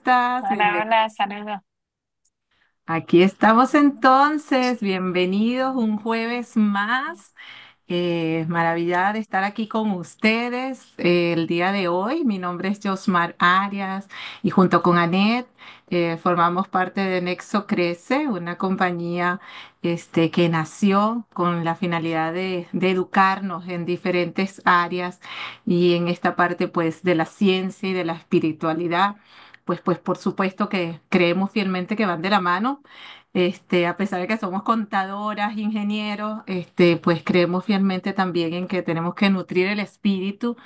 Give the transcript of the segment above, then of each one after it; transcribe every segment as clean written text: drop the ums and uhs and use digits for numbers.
estás? Hola, hola, saludos. Aquí estamos entonces, bienvenidos un jueves más. Maravillada de estar aquí con ustedes el día de hoy. Mi nombre es Josmar Arias y junto con Anet formamos parte de Nexo Crece, una compañía que nació con la finalidad de educarnos en diferentes áreas y en esta parte pues de la ciencia y de la espiritualidad. Pues por supuesto que creemos fielmente que van de la mano. A pesar de que somos contadoras, ingenieros, pues creemos fielmente también en que tenemos que nutrir el espíritu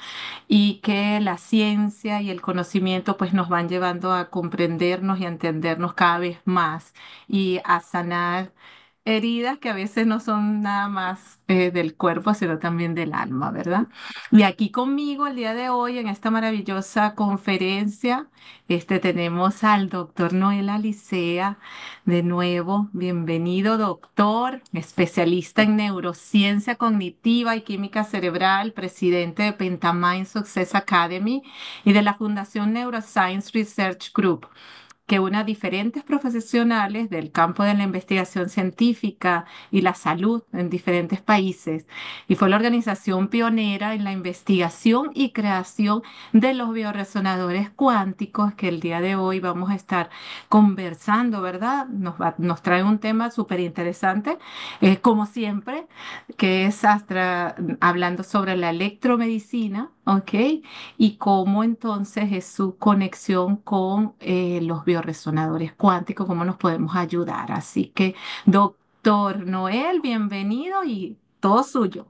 y que la ciencia y el conocimiento pues nos van llevando a comprendernos y a entendernos cada vez más y a sanar heridas que a veces no son nada más del cuerpo, sino también del alma, ¿verdad? Y aquí conmigo el día de hoy en esta maravillosa conferencia, tenemos al doctor Noel Alicea. De nuevo, bienvenido, doctor, especialista en neurociencia cognitiva y química cerebral, presidente de Pentamind Success Academy y de la Fundación Neuroscience Research Group, que une a diferentes profesionales del campo de la investigación científica y la salud en diferentes países, y fue la organización pionera en la investigación y creación de los bioresonadores cuánticos que el día de hoy vamos a estar conversando, ¿verdad? Nos trae un tema súper interesante, como siempre, que es hablando sobre la electromedicina, ¿ok? Y cómo entonces es su conexión con los bioresonadores cuánticos, cómo nos podemos ayudar. Así que, doctor Noel, bienvenido y todo suyo.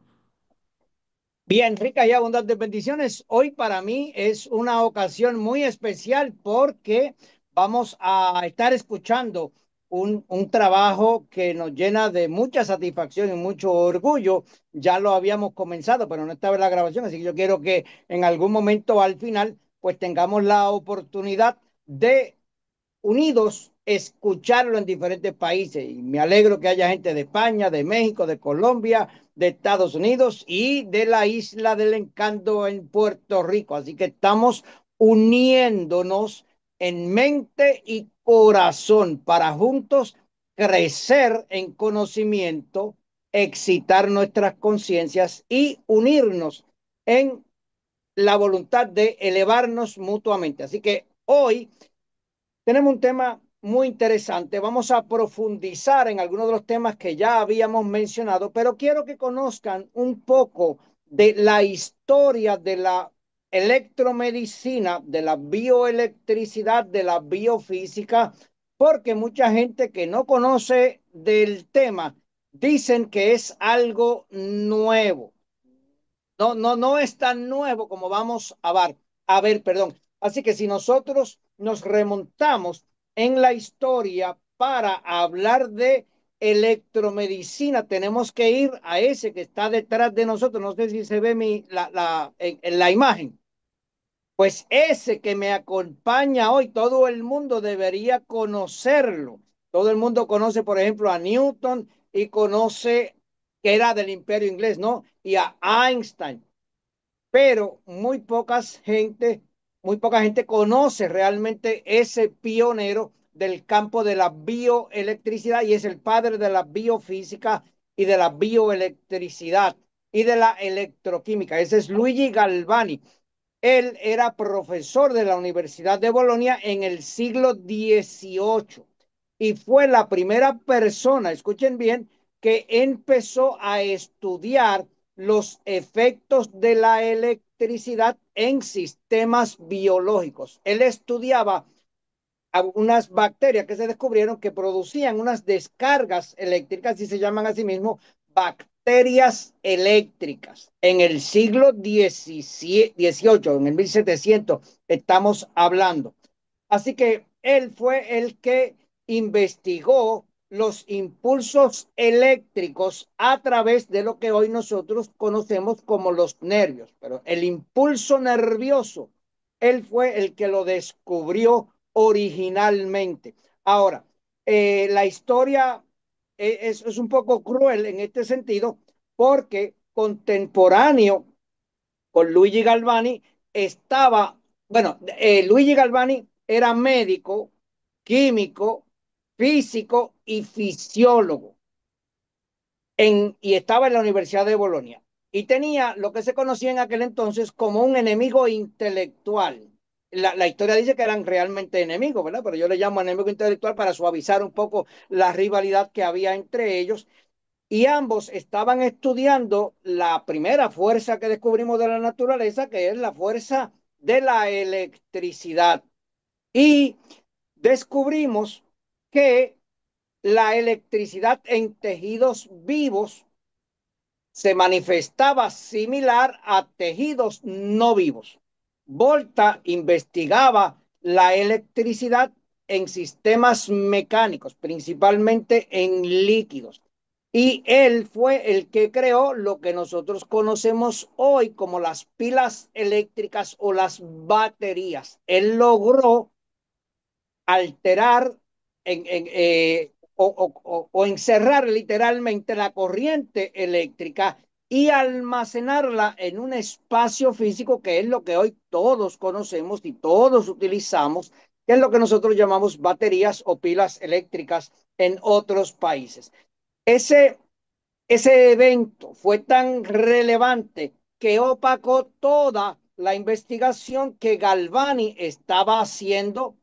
Bien, ricas y abundantes bendiciones. Hoy para mí es una ocasión muy especial porque vamos a estar escuchando un trabajo que nos llena de mucha satisfacción y mucho orgullo. Ya lo habíamos comenzado, pero no estaba en la grabación, así que yo quiero que en algún momento al final pues tengamos la oportunidad de unidos escucharlo en diferentes países. Y me alegro que haya gente de España, de México, de Colombia, de Estados Unidos y de la Isla del Encanto en Puerto Rico. Así que estamos uniéndonos en mente y corazón para juntos crecer en conocimiento, excitar nuestras conciencias y unirnos en la voluntad de elevarnos mutuamente. Así que hoy tenemos un tema muy interesante. Vamos a profundizar en algunos de los temas que ya habíamos mencionado, pero quiero que conozcan un poco de la historia de la electromedicina, de la bioelectricidad, de la biofísica, porque mucha gente que no conoce del tema dicen que es algo nuevo. No es tan nuevo como vamos a ver, perdón. Así que si nosotros nos remontamos en la historia para hablar de electromedicina, tenemos que ir a ese que está detrás de nosotros. No sé si se ve en la imagen. Pues ese que me acompaña hoy, todo el mundo debería conocerlo. Todo el mundo conoce, por ejemplo, a Newton y conoce que era del Imperio Inglés, ¿no? Y a Einstein, pero muy poca gente conoce realmente ese pionero del campo de la bioelectricidad y es el padre de la biofísica y de la bioelectricidad y de la electroquímica. Ese es Luigi Galvani. Él era profesor de la Universidad de Bolonia en el siglo XVIII y fue la primera persona, escuchen bien, que empezó a estudiar los efectos de la electricidad en sistemas biológicos. Él estudiaba unas bacterias que se descubrieron que producían unas descargas eléctricas y se llaman a sí mismo bacterias eléctricas. En el siglo XVIII, en el 1700, estamos hablando. Así que él fue el que investigó los impulsos eléctricos a través de lo que hoy nosotros conocemos como los nervios. Pero el impulso nervioso, él fue el que lo descubrió originalmente. Ahora, la historia es un poco cruel en este sentido porque contemporáneo con Luigi Galvani estaba, bueno, Luigi Galvani era médico, químico, físico y fisiólogo y estaba en la Universidad de Bolonia. Y tenía lo que se conocía en aquel entonces como un enemigo intelectual. La historia dice que eran realmente enemigos, ¿verdad? Pero yo le llamo enemigo intelectual para suavizar un poco la rivalidad que había entre ellos. Y ambos estaban estudiando la primera fuerza que descubrimos de la naturaleza, que es la fuerza de la electricidad. Y descubrimos que la electricidad en tejidos vivos se manifestaba similar a tejidos no vivos. Volta investigaba la electricidad en sistemas mecánicos, principalmente en líquidos. Y él fue el que creó lo que nosotros conocemos hoy como las pilas eléctricas o las baterías. Él logró alterar o encerrar literalmente la corriente eléctrica y almacenarla en un espacio físico que es lo que hoy todos conocemos y todos utilizamos, que es lo que nosotros llamamos baterías o pilas eléctricas en otros países. Ese, ese evento fue tan relevante que opacó toda la investigación que Galvani estaba haciendo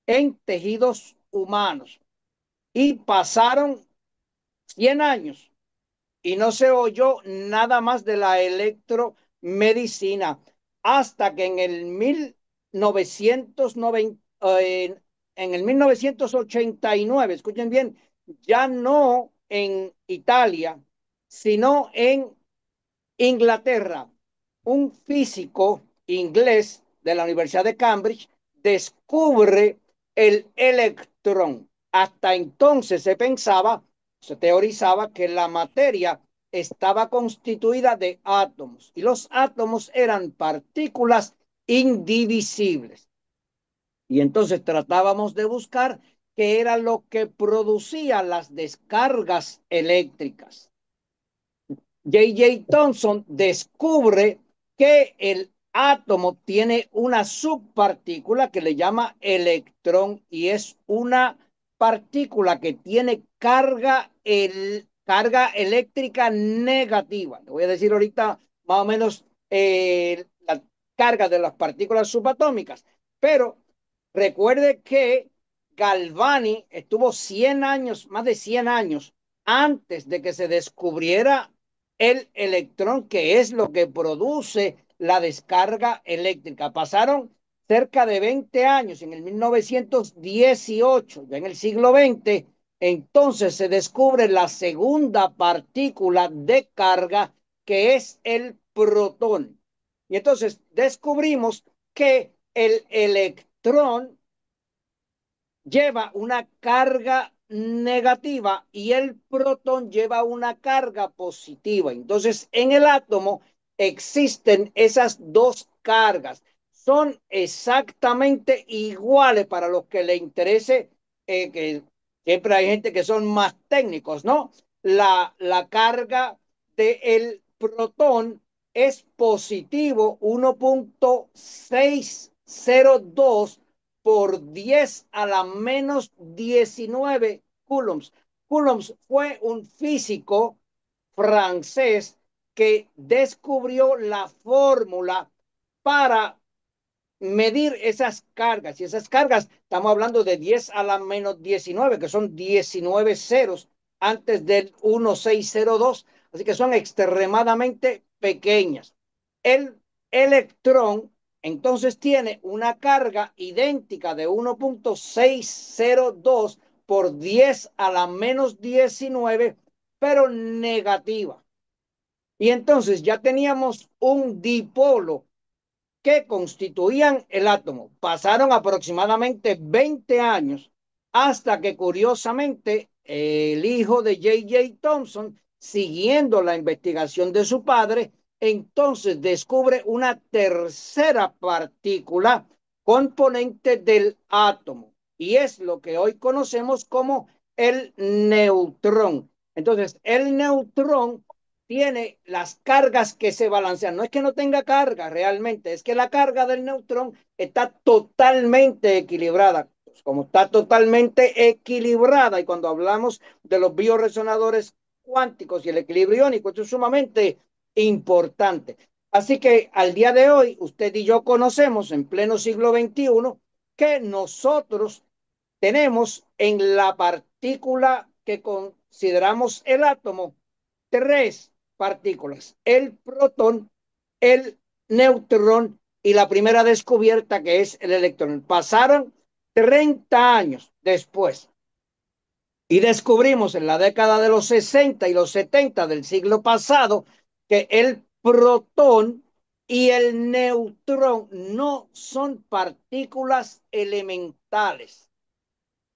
en tejidos humanos. Y pasaron 100 años y no se oyó nada más de la electromedicina hasta que en el 1990, en el 1989, escuchen bien, ya no en Italia, sino en Inglaterra, un físico inglés de la Universidad de Cambridge descubre el electrón. Hasta entonces se pensaba, se teorizaba que la materia estaba constituida de átomos y los átomos eran partículas indivisibles. Y entonces tratábamos de buscar qué era lo que producía las descargas eléctricas. J. J. Thomson descubre que el átomo tiene una subpartícula que le llama electrón y es una partícula que tiene carga eléctrica negativa. Le voy a decir ahorita más o menos la carga de las partículas subatómicas, pero recuerde que Galvani estuvo 100 años, más de 100 años, antes de que se descubriera el electrón, que es lo que produce la descarga eléctrica. Pasaron cerca de 20 años, en el 1918, ya en el siglo XX, entonces se descubre la segunda partícula de carga, que es el protón. Y entonces descubrimos que el electrón lleva una carga negativa y el protón lleva una carga positiva. Entonces, en el átomo existen esas dos cargas. Son exactamente iguales para los que le interese, que siempre hay gente que son más técnicos, ¿no? La carga del protón es positivo 1,602 por 10 a la menos 19 coulombs. Coulombs fue un físico francés que descubrió la fórmula para medir esas cargas. Y esas cargas, estamos hablando de 10 a la menos 19, que son 19 ceros antes del 1602. Así que son extremadamente pequeñas. El electrón entonces tiene una carga idéntica de 1,602 por 10 a la menos 19, pero negativa. Y entonces ya teníamos un dipolo que constituían el átomo. Pasaron aproximadamente 20 años hasta que curiosamente el hijo de J. J. Thomson, siguiendo la investigación de su padre, entonces descubre una tercera partícula componente del átomo y es lo que hoy conocemos como el neutrón. Entonces, el neutrón tiene las cargas que se balancean. No es que no tenga carga realmente, es que la carga del neutrón está totalmente equilibrada. Pues como está totalmente equilibrada, y cuando hablamos de los bioresonadores cuánticos y el equilibrio iónico, esto es sumamente importante. Así que al día de hoy, usted y yo conocemos en pleno siglo XXI que nosotros tenemos en la partícula que consideramos el átomo tres partículas: el protón, el neutrón y la primera descubierta, que es el electrón. Pasaron 30 años después y descubrimos en la década de los 60 y los 70 del siglo pasado que el protón y el neutrón no son partículas elementales.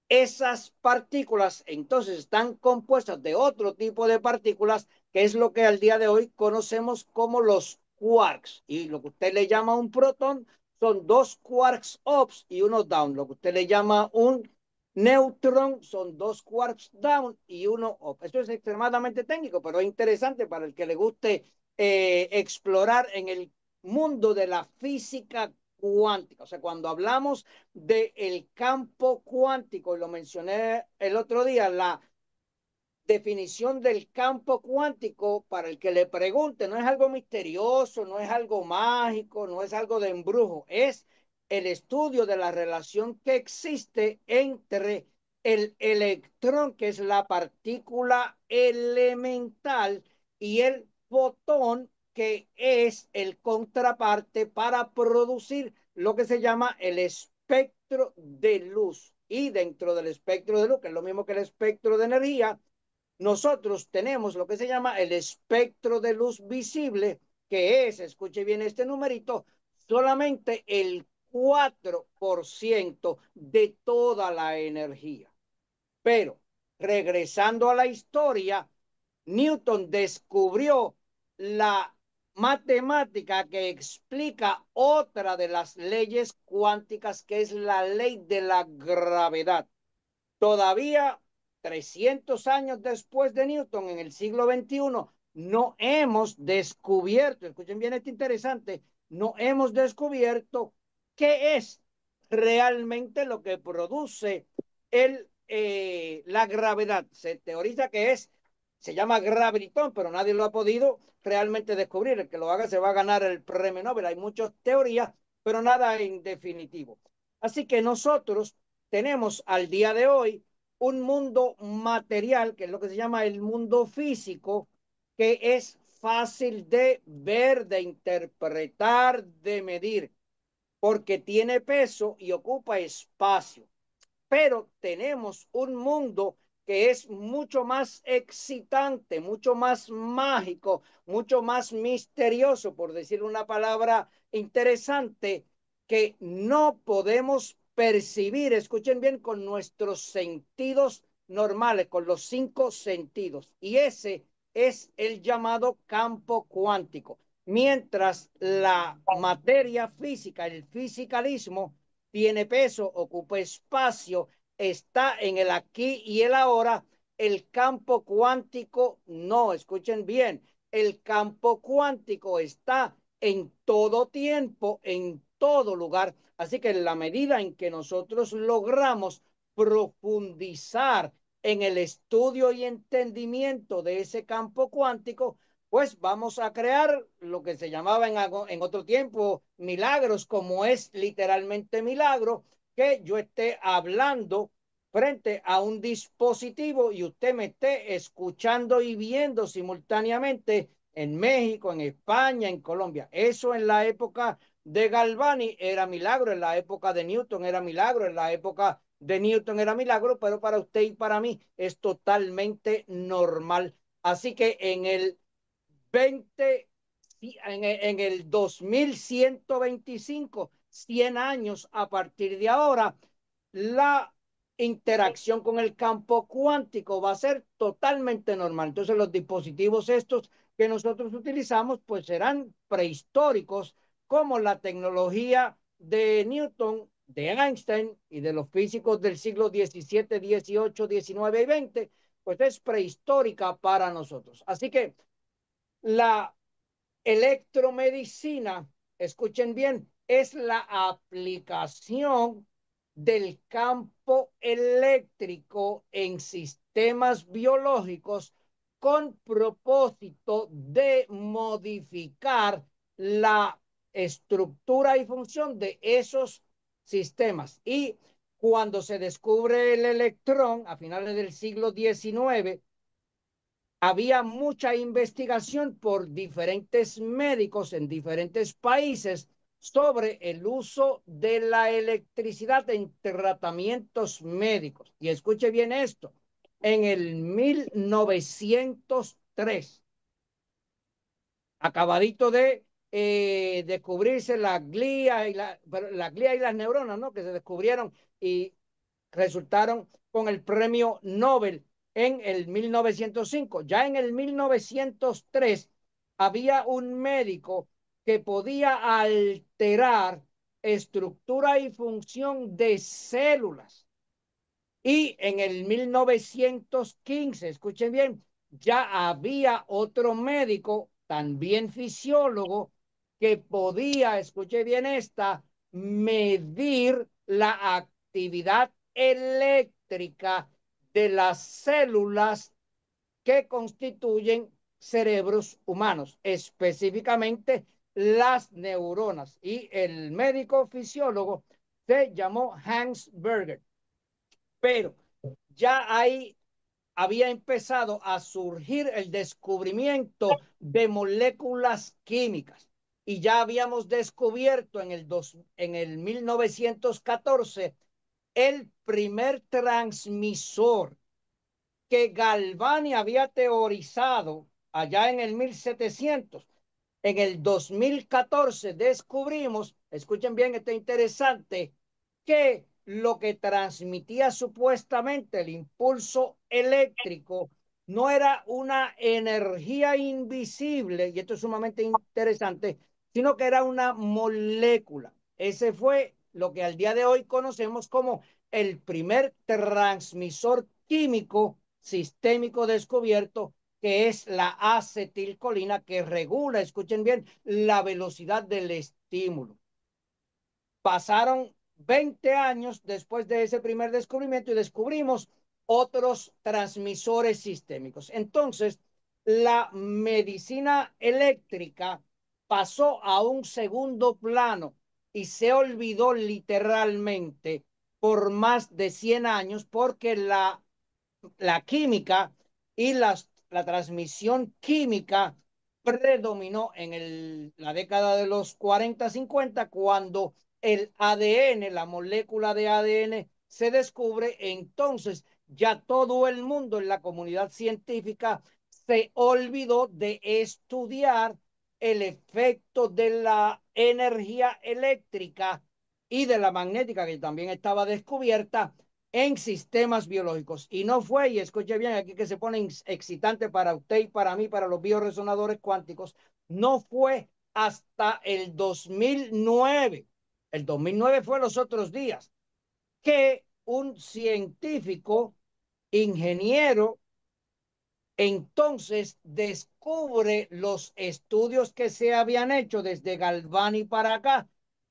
Esas partículas entonces están compuestas de otro tipo de partículas, que es lo que al día de hoy conocemos como los quarks. Y lo que usted le llama un protón son dos quarks ups y uno down. Lo que usted le llama un neutrón son dos quarks down y uno up. Esto es extremadamente técnico, pero es interesante para el que le guste explorar en el mundo de la física cuántica. O sea, cuando hablamos del campo cuántico, y lo mencioné el otro día, la definición del campo cuántico, para el que le pregunte, no es algo misterioso, no es algo mágico, no es algo de embrujo, es el estudio de la relación que existe entre el electrón, que es la partícula elemental, y el fotón, que es el contraparte para producir lo que se llama el espectro de luz. Y dentro del espectro de luz, que es lo mismo que el espectro de energía, nosotros tenemos lo que se llama el espectro de luz visible, que es, escuche bien este numerito, solamente el 4% de toda la energía. Pero, regresando a la historia, Newton descubrió la matemática que explica otra de las leyes cuánticas, que es la ley de la gravedad. Todavía 300 años después de Newton, en el siglo XXI, no hemos descubierto, escuchen bien esto interesante, no hemos descubierto qué es realmente lo que produce la gravedad. Se teoriza que se llama gravitón, pero nadie lo ha podido realmente descubrir. El que lo haga se va a ganar el premio Nobel. Hay muchas teorías, pero nada en definitivo. Así que nosotros tenemos al día de hoy un mundo material, que es lo que se llama el mundo físico, que es fácil de ver, de interpretar, de medir, porque tiene peso y ocupa espacio. Pero tenemos un mundo que es mucho más excitante, mucho más mágico, mucho más misterioso, por decir una palabra interesante, que no podemos percibir, escuchen bien, con nuestros sentidos normales, con los cinco sentidos. Y ese es el llamado campo cuántico. Mientras la materia física, el fisicalismo, tiene peso, ocupa espacio, está en el aquí y el ahora. El campo cuántico no, escuchen bien, el campo cuántico está en todo tiempo, en todo lugar. Así que en la medida en que nosotros logramos profundizar en el estudio y entendimiento de ese campo cuántico, pues vamos a crear lo que se llamaba en otro tiempo milagros, como es literalmente milagro, que yo esté hablando frente a un dispositivo y usted me esté escuchando y viendo simultáneamente en México, en España, en Colombia. Eso en la época de Galvani era milagro, en la época de Newton era milagro, en la época de Newton era milagro, pero para usted y para mí es totalmente normal. Así que en el 20, en el 2125, 100 años a partir de ahora, la interacción con el campo cuántico va a ser totalmente normal. Entonces los dispositivos estos que nosotros utilizamos pues serán prehistóricos, como la tecnología de Newton, de Einstein y de los físicos del siglo XVII, XVIII, XIX y XX, pues es prehistórica para nosotros. Así que La electromedicina, escuchen bien, es la aplicación del campo eléctrico en sistemas biológicos con propósito de modificar la estructura y función de esos sistemas. Y cuando se descubre el electrón a finales del siglo XIX, había mucha investigación por diferentes médicos en diferentes países sobre el uso de la electricidad en tratamientos médicos. Y escuche bien esto, en el 1903, acabadito de descubrirse la glía y las neuronas, ¿no? Que se descubrieron y resultaron con el premio Nobel en el 1905. Ya en el 1903 había un médico que podía alterar estructura y función de células. Y en el 1915, escuchen bien, ya había otro médico, también fisiólogo, que podía, escuchen bien esta, medir la actividad eléctrica de las células que constituyen cerebros humanos, específicamente las neuronas. Y el médico fisiólogo se llamó Hans Berger. Pero ya ahí había empezado a surgir el descubrimiento de moléculas químicas y ya habíamos descubierto en el 1914 el primer transmisor que Galvani había teorizado allá en el 1700. En el 2014 descubrimos, escuchen bien, esto es interesante, que lo que transmitía supuestamente el impulso eléctrico no era una energía invisible, y esto es sumamente interesante, sino que era una molécula. Ese fue lo que al día de hoy conocemos como el primer transmisor químico sistémico descubierto, que es la acetilcolina, que regula, escuchen bien, la velocidad del estímulo. Pasaron 20 años después de ese primer descubrimiento y descubrimos otros transmisores sistémicos. Entonces, la medicina eléctrica pasó a un segundo plano y se olvidó literalmente por más de 100 años porque la química y la transmisión química predominó en la década de los 40-50 cuando el ADN, la molécula de ADN, se descubre. Entonces ya todo el mundo en la comunidad científica se olvidó de estudiar el efecto de la energía eléctrica y de la magnética, que también estaba descubierta en sistemas biológicos. Y no fue, y escuche bien aquí que se pone excitante para usted y para mí, para los bioresonadores cuánticos, no fue hasta el 2009. El 2009 fue los otros días que un científico, ingeniero, entonces descubre los estudios que se habían hecho desde Galvani para acá,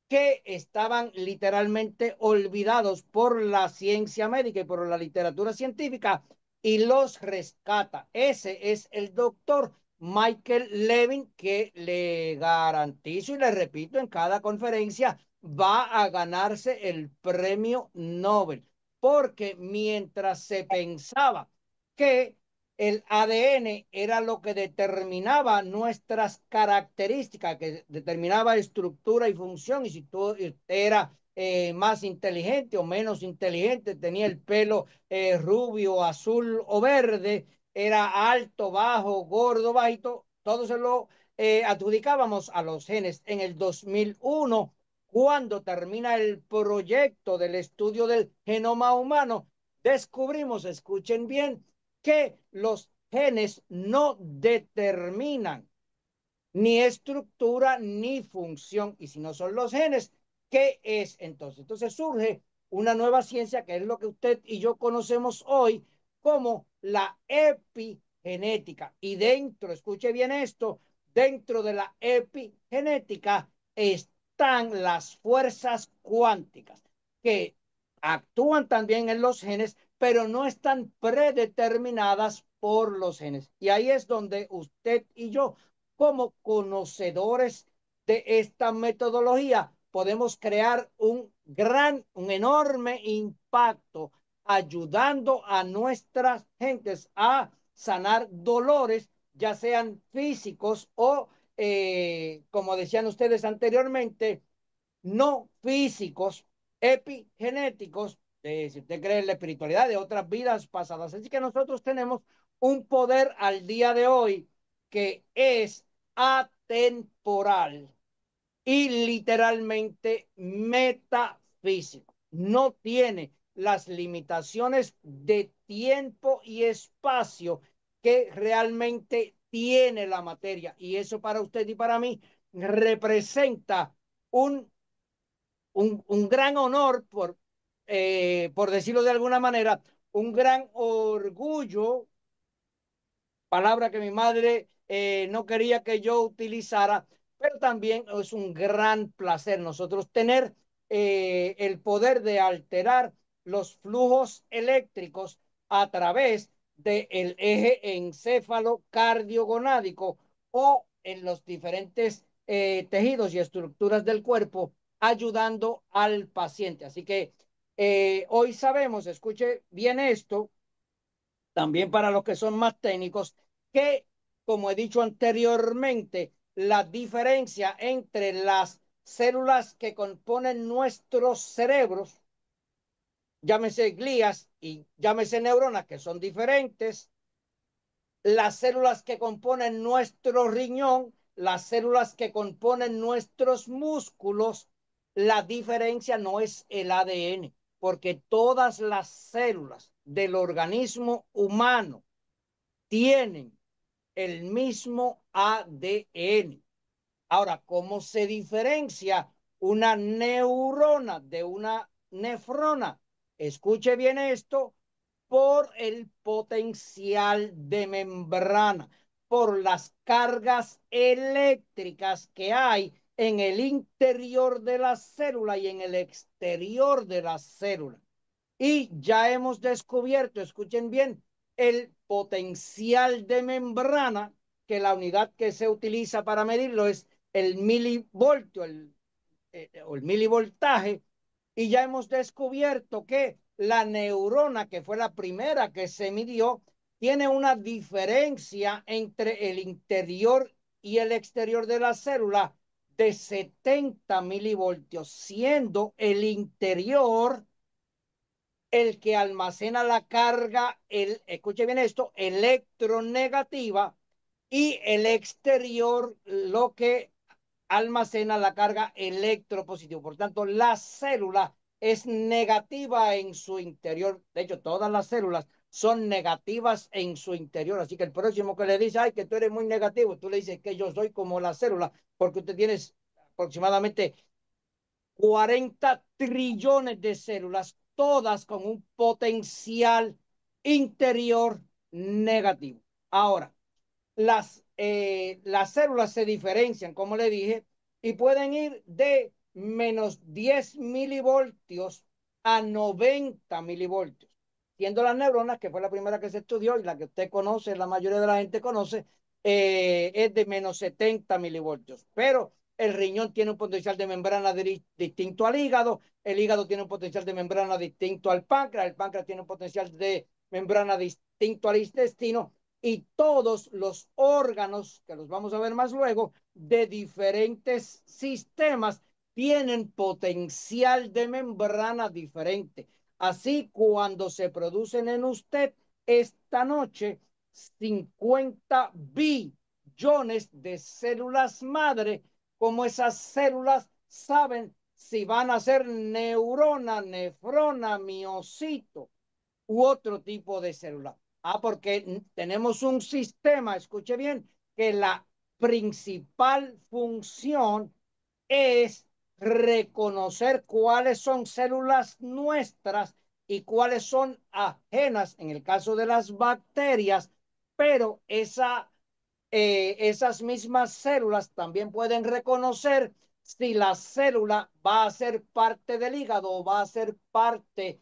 que estaban literalmente olvidados por la ciencia médica y por la literatura científica, y los rescata. Ese es el doctor Michael Levin, que le garantizo y le repito en cada conferencia, va a ganarse el premio Nobel, porque mientras se pensaba que el ADN era lo que determinaba nuestras características, que determinaba estructura y función, y si tú era más inteligente o menos inteligente, tenía el pelo rubio, azul o verde, era alto, bajo, gordo, bajito, todo se lo adjudicábamos a los genes. En el 2001, cuando termina el proyecto del estudio del genoma humano, descubrimos, escuchen bien, que los genes no determinan ni estructura ni función. Y si no son los genes, ¿qué es entonces? Entonces surge una nueva ciencia que es lo que usted y yo conocemos hoy como la genética. Y dentro, escuche bien esto, dentro de la epigenética están las fuerzas cuánticas que actúan también en los genes, pero no están predeterminadas por los genes. Y ahí es donde usted y yo, como conocedores de esta metodología, podemos crear un enorme impacto ayudando a nuestras gentes a sanar dolores, ya sean físicos o, como decían ustedes anteriormente, no físicos, epigenéticos, si usted cree en la espiritualidad de otras vidas pasadas. Así que nosotros tenemos un poder al día de hoy que es atemporal y literalmente metafísico. No tiene las limitaciones de tiempo y espacio que realmente tiene la materia. Y eso para usted y para mí representa un, un gran honor, por decirlo de alguna manera, un gran orgullo, palabra que mi madre no quería que yo utilizara, pero también es un gran placer nosotros tener el poder de alterar los flujos eléctricos a través del eje encéfalo cardiogonádico o en los diferentes tejidos y estructuras del cuerpo, ayudando al paciente. Así que hoy sabemos, escuche bien esto, también para los que son más técnicos, que, como he dicho anteriormente, la diferencia entre las células que componen nuestros cerebros, llámese glías y llámese neuronas, que son diferentes, las células que componen nuestro riñón, las células que componen nuestros músculos, la diferencia no es el ADN, porque todas las células del organismo humano tienen el mismo ADN. Ahora, ¿cómo se diferencia una neurona de una nefrona? Escuche bien esto, por el potencial de membrana, por las cargas eléctricas que hay en el interior de la célula y en el exterior de la célula. Y ya hemos descubierto, escuchen bien, el potencial de membrana, que la unidad que se utiliza para medirlo es el milivoltio o el milivoltaje, y ya hemos descubierto que la neurona, que fue la primera que se midió, tiene una diferencia entre el interior y el exterior de la célula de 70 milivoltios, siendo el interior el que almacena la carga, escuche bien esto, electronegativa, y el exterior lo que almacena la carga electropositiva. Por tanto, la célula es negativa en su interior. De hecho, todas las células son negativas en su interior. Así que el próximo que le dice, ay, que tú eres muy negativo, tú le dices que yo soy como la célula, porque usted tiene aproximadamente 40 trillones de células, todas con un potencial interior negativo. Ahora, las células se diferencian, como le dije, y pueden ir de menos 10 milivoltios a 90 milivoltios, siendo las neuronas, que fue la primera que se estudió y la que usted conoce, la mayoría de la gente conoce, es de menos 70 milivoltios. Pero el riñón tiene un potencial de membrana distinto al el hígado tiene un potencial de membrana distinto al páncreas, el páncreas tiene un potencial de membrana distinto al intestino, y todos los órganos, que los vamos a ver más luego, de diferentes sistemas, tienen potencial de membrana diferente. Así, cuando se producen en usted esta noche 50 billones de células madre, como esas células saben si van a ser neurona, nefrona, miocito u otro tipo de célula. Porque tenemos un sistema, escuche bien, que la principal función es reconocer cuáles son células nuestras y cuáles son ajenas, en el caso de las bacterias, pero esas mismas células también pueden reconocer si la célula va a ser parte del hígado o va a ser parte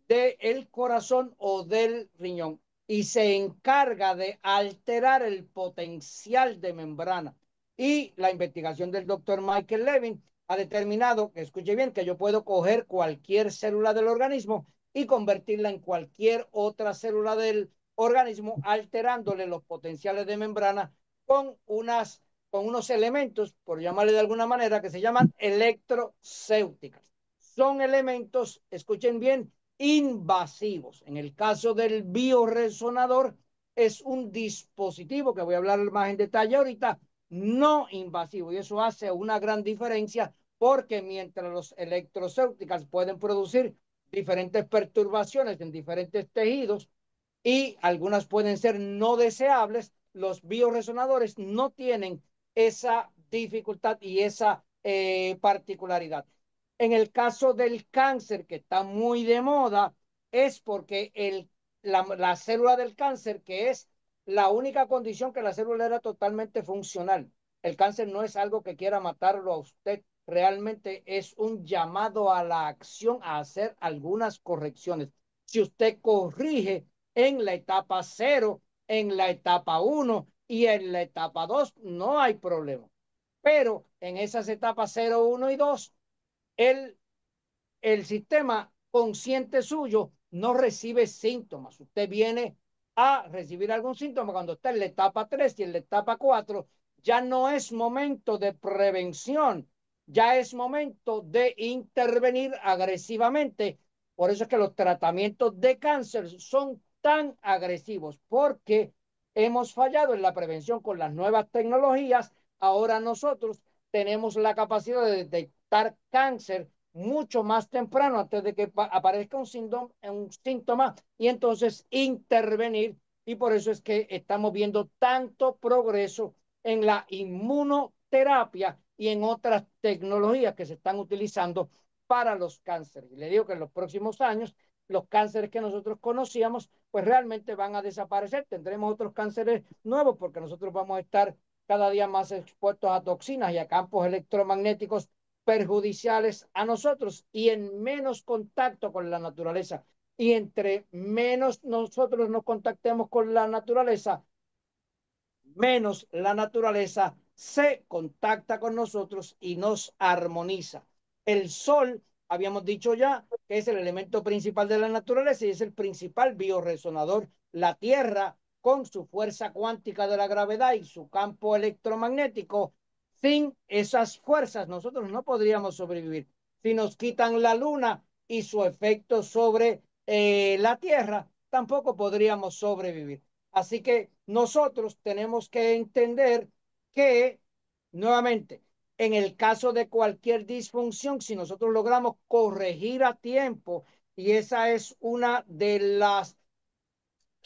del corazón o del riñón y se encarga de alterar el potencial de membrana. Y la investigación del doctor Michael Levin ha determinado, que escuche bien, que yo puedo coger cualquier célula del organismo y convertirla en cualquier otra célula del organismo, alterándole los potenciales de membrana con, con unos elementos, por llamarle de alguna manera, que se llaman electrocéuticas. Son elementos, escuchen bien, invasivos. En el caso del bioresonador, es un dispositivo, que voy a hablar más en detalle ahorita, no invasivo. Y eso hace una gran diferencia porque mientras los electrocéuticas pueden producir diferentes perturbaciones en diferentes tejidos, y algunas pueden ser no deseables, los bioresonadores no tienen esa dificultad y esa particularidad. En el caso del cáncer, que está muy de moda, es porque la célula del cáncer, que es la única condición que la célula era totalmente funcional. El cáncer no es algo que quiera matarlo a usted, realmente es un llamado a la acción, a hacer algunas correcciones. Si usted corrige en la etapa 0, en la etapa 1 y en la etapa 2, no hay problema. Pero en esas etapas 0, 1 y 2, el el sistema consciente suyo no recibe síntomas. Usted viene a recibir algún síntoma cuando está en la etapa 3 y en la etapa 4, ya no es momento de prevención, ya es momento de intervenir agresivamente. Por eso es que los tratamientos de cáncer son tan agresivos, porque hemos fallado en la prevención con las nuevas tecnologías. Ahora nosotros tenemos la capacidad de detectar cáncer mucho más temprano antes de que aparezca un síntoma y entonces intervenir. Y por eso es que estamos viendo tanto progreso en la inmunoterapia y en otras tecnologías que se están utilizando para los cánceres. Y le digo que en los próximos años los cánceres que nosotros conocíamos pues realmente van a desaparecer. Tendremos otros cánceres nuevos porque nosotros vamos a estar cada día más expuestos a toxinas y a campos electromagnéticos perjudiciales a nosotros y en menos contacto con la naturaleza. Y entre menos nosotros nos contactemos con la naturaleza, menos la naturaleza se contacta con nosotros y nos armoniza. El sol, habíamos dicho ya, que es el elemento principal de la naturaleza y es el principal bioresonador. La Tierra, con su fuerza cuántica de la gravedad y su campo electromagnético, sin esas fuerzas nosotros no podríamos sobrevivir. Si nos quitan la luna y su efecto sobre la Tierra, tampoco podríamos sobrevivir. Así que nosotros tenemos que entender que, nuevamente, en el caso de cualquier disfunción, si nosotros logramos corregir a tiempo, y esa es una de las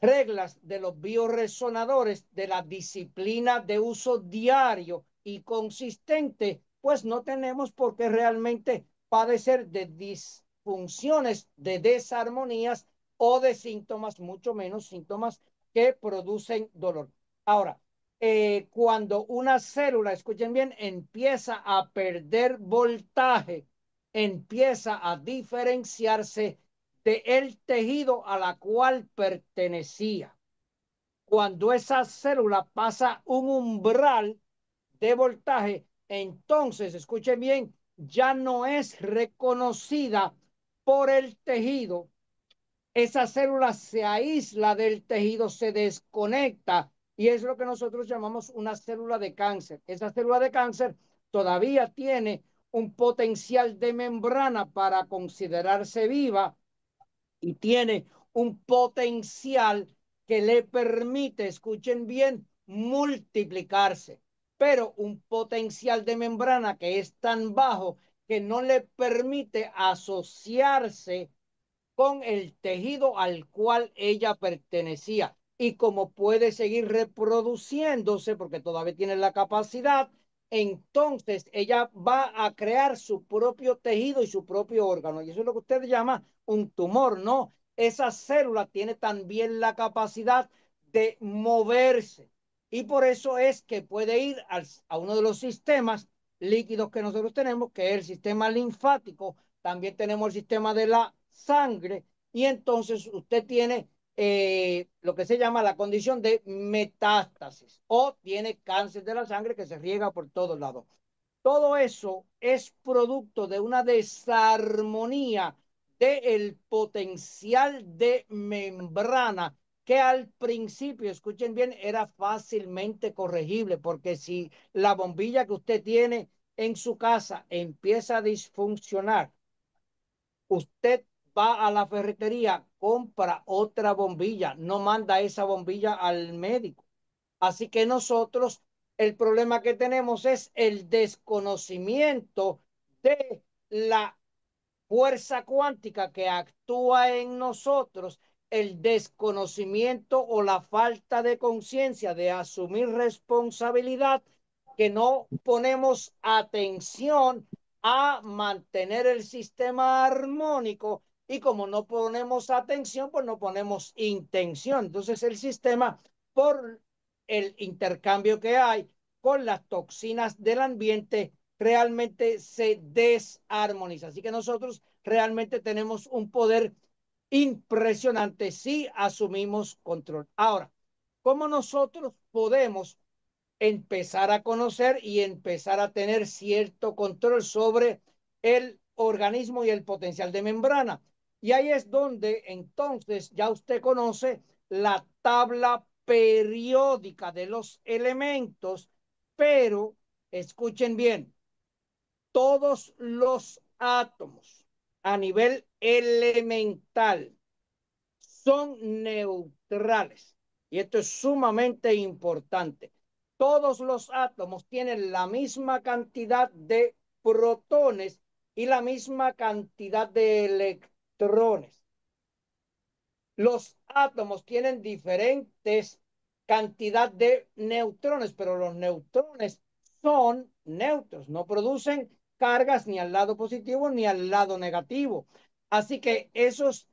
reglas de los bioresonadores de la disciplina de uso diario y consistente, pues no tenemos por qué realmente padecer de disfunciones, de desarmonías o de síntomas, mucho menos síntomas que producen dolor. Ahora, cuando una célula, escuchen bien, empieza a perder voltaje, empieza a diferenciarse de el tejido a la cual pertenecía. Cuando esa célula pasa un umbral de voltaje, entonces, escuchen bien, ya no es reconocida por el tejido. Esa célula se aísla del tejido, se desconecta y es lo que nosotros llamamos una célula de cáncer. Esa célula de cáncer todavía tiene un potencial de membrana para considerarse viva y tiene un potencial que le permite, escuchen bien, multiplicarse, pero un potencial de membrana que es tan bajo que no le permite asociarse con el tejido al cual ella pertenecía. Y como puede seguir reproduciéndose, porque todavía tiene la capacidad, entonces ella va a crear su propio tejido y su propio órgano. Y eso es lo que usted llama un tumor, ¿no? Esa célula tiene también la capacidad de moverse. Y por eso es que puede ir a uno de los sistemas líquidos que nosotros tenemos, que es el sistema linfático. También tenemos el sistema de la sangre. Y entonces usted tiene lo que se llama la condición de metástasis o tiene cáncer de la sangre que se riega por todos lados. Todo eso es producto de una desarmonía del potencial de membrana que al principio, escuchen bien, era fácilmente corregible, porque si la bombilla que usted tiene en su casa empieza a disfuncionar, usted va a la ferretería, compra otra bombilla, no manda esa bombilla al médico. Así que nosotros, el problema que tenemos es el desconocimiento de la fuerza cuántica que actúa en nosotros, el desconocimiento o la falta de conciencia de asumir responsabilidad, que no ponemos atención a mantener el sistema armónico, y como no ponemos atención, pues no ponemos intención. Entonces el sistema, por el intercambio que hay con las toxinas del ambiente, realmente se desarmoniza. Así que nosotros realmente tenemos un poder impresionante si asumimos control. Ahora, ¿cómo nosotros podemos empezar a conocer y empezar a tener cierto control sobre el organismo y el potencial de membrana? Y ahí es donde entonces ya usted conoce la tabla periódica de los elementos, pero escuchen bien, todos los átomos a nivel elemental son neutrales. Y esto es sumamente importante. Todos los átomos tienen la misma cantidad de protones y la misma cantidad de electrones. Los átomos tienen diferentes cantidad de neutrones, pero los neutrones son neutros, no producen cargas ni al lado positivo ni al lado negativo. Así que esos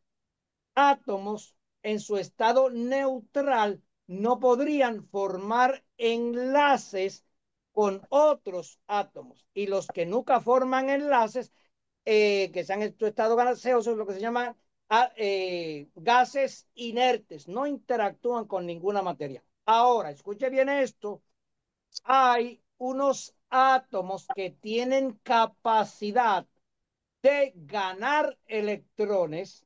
átomos en su estado neutral no podrían formar enlaces con otros átomos. Y los que nunca forman enlaces, que se han en su estado gaseoso, lo que se llama gases inertes, no interactúan con ninguna materia. Ahora, escuche bien esto, hay unos átomos que tienen capacidad de ganar electrones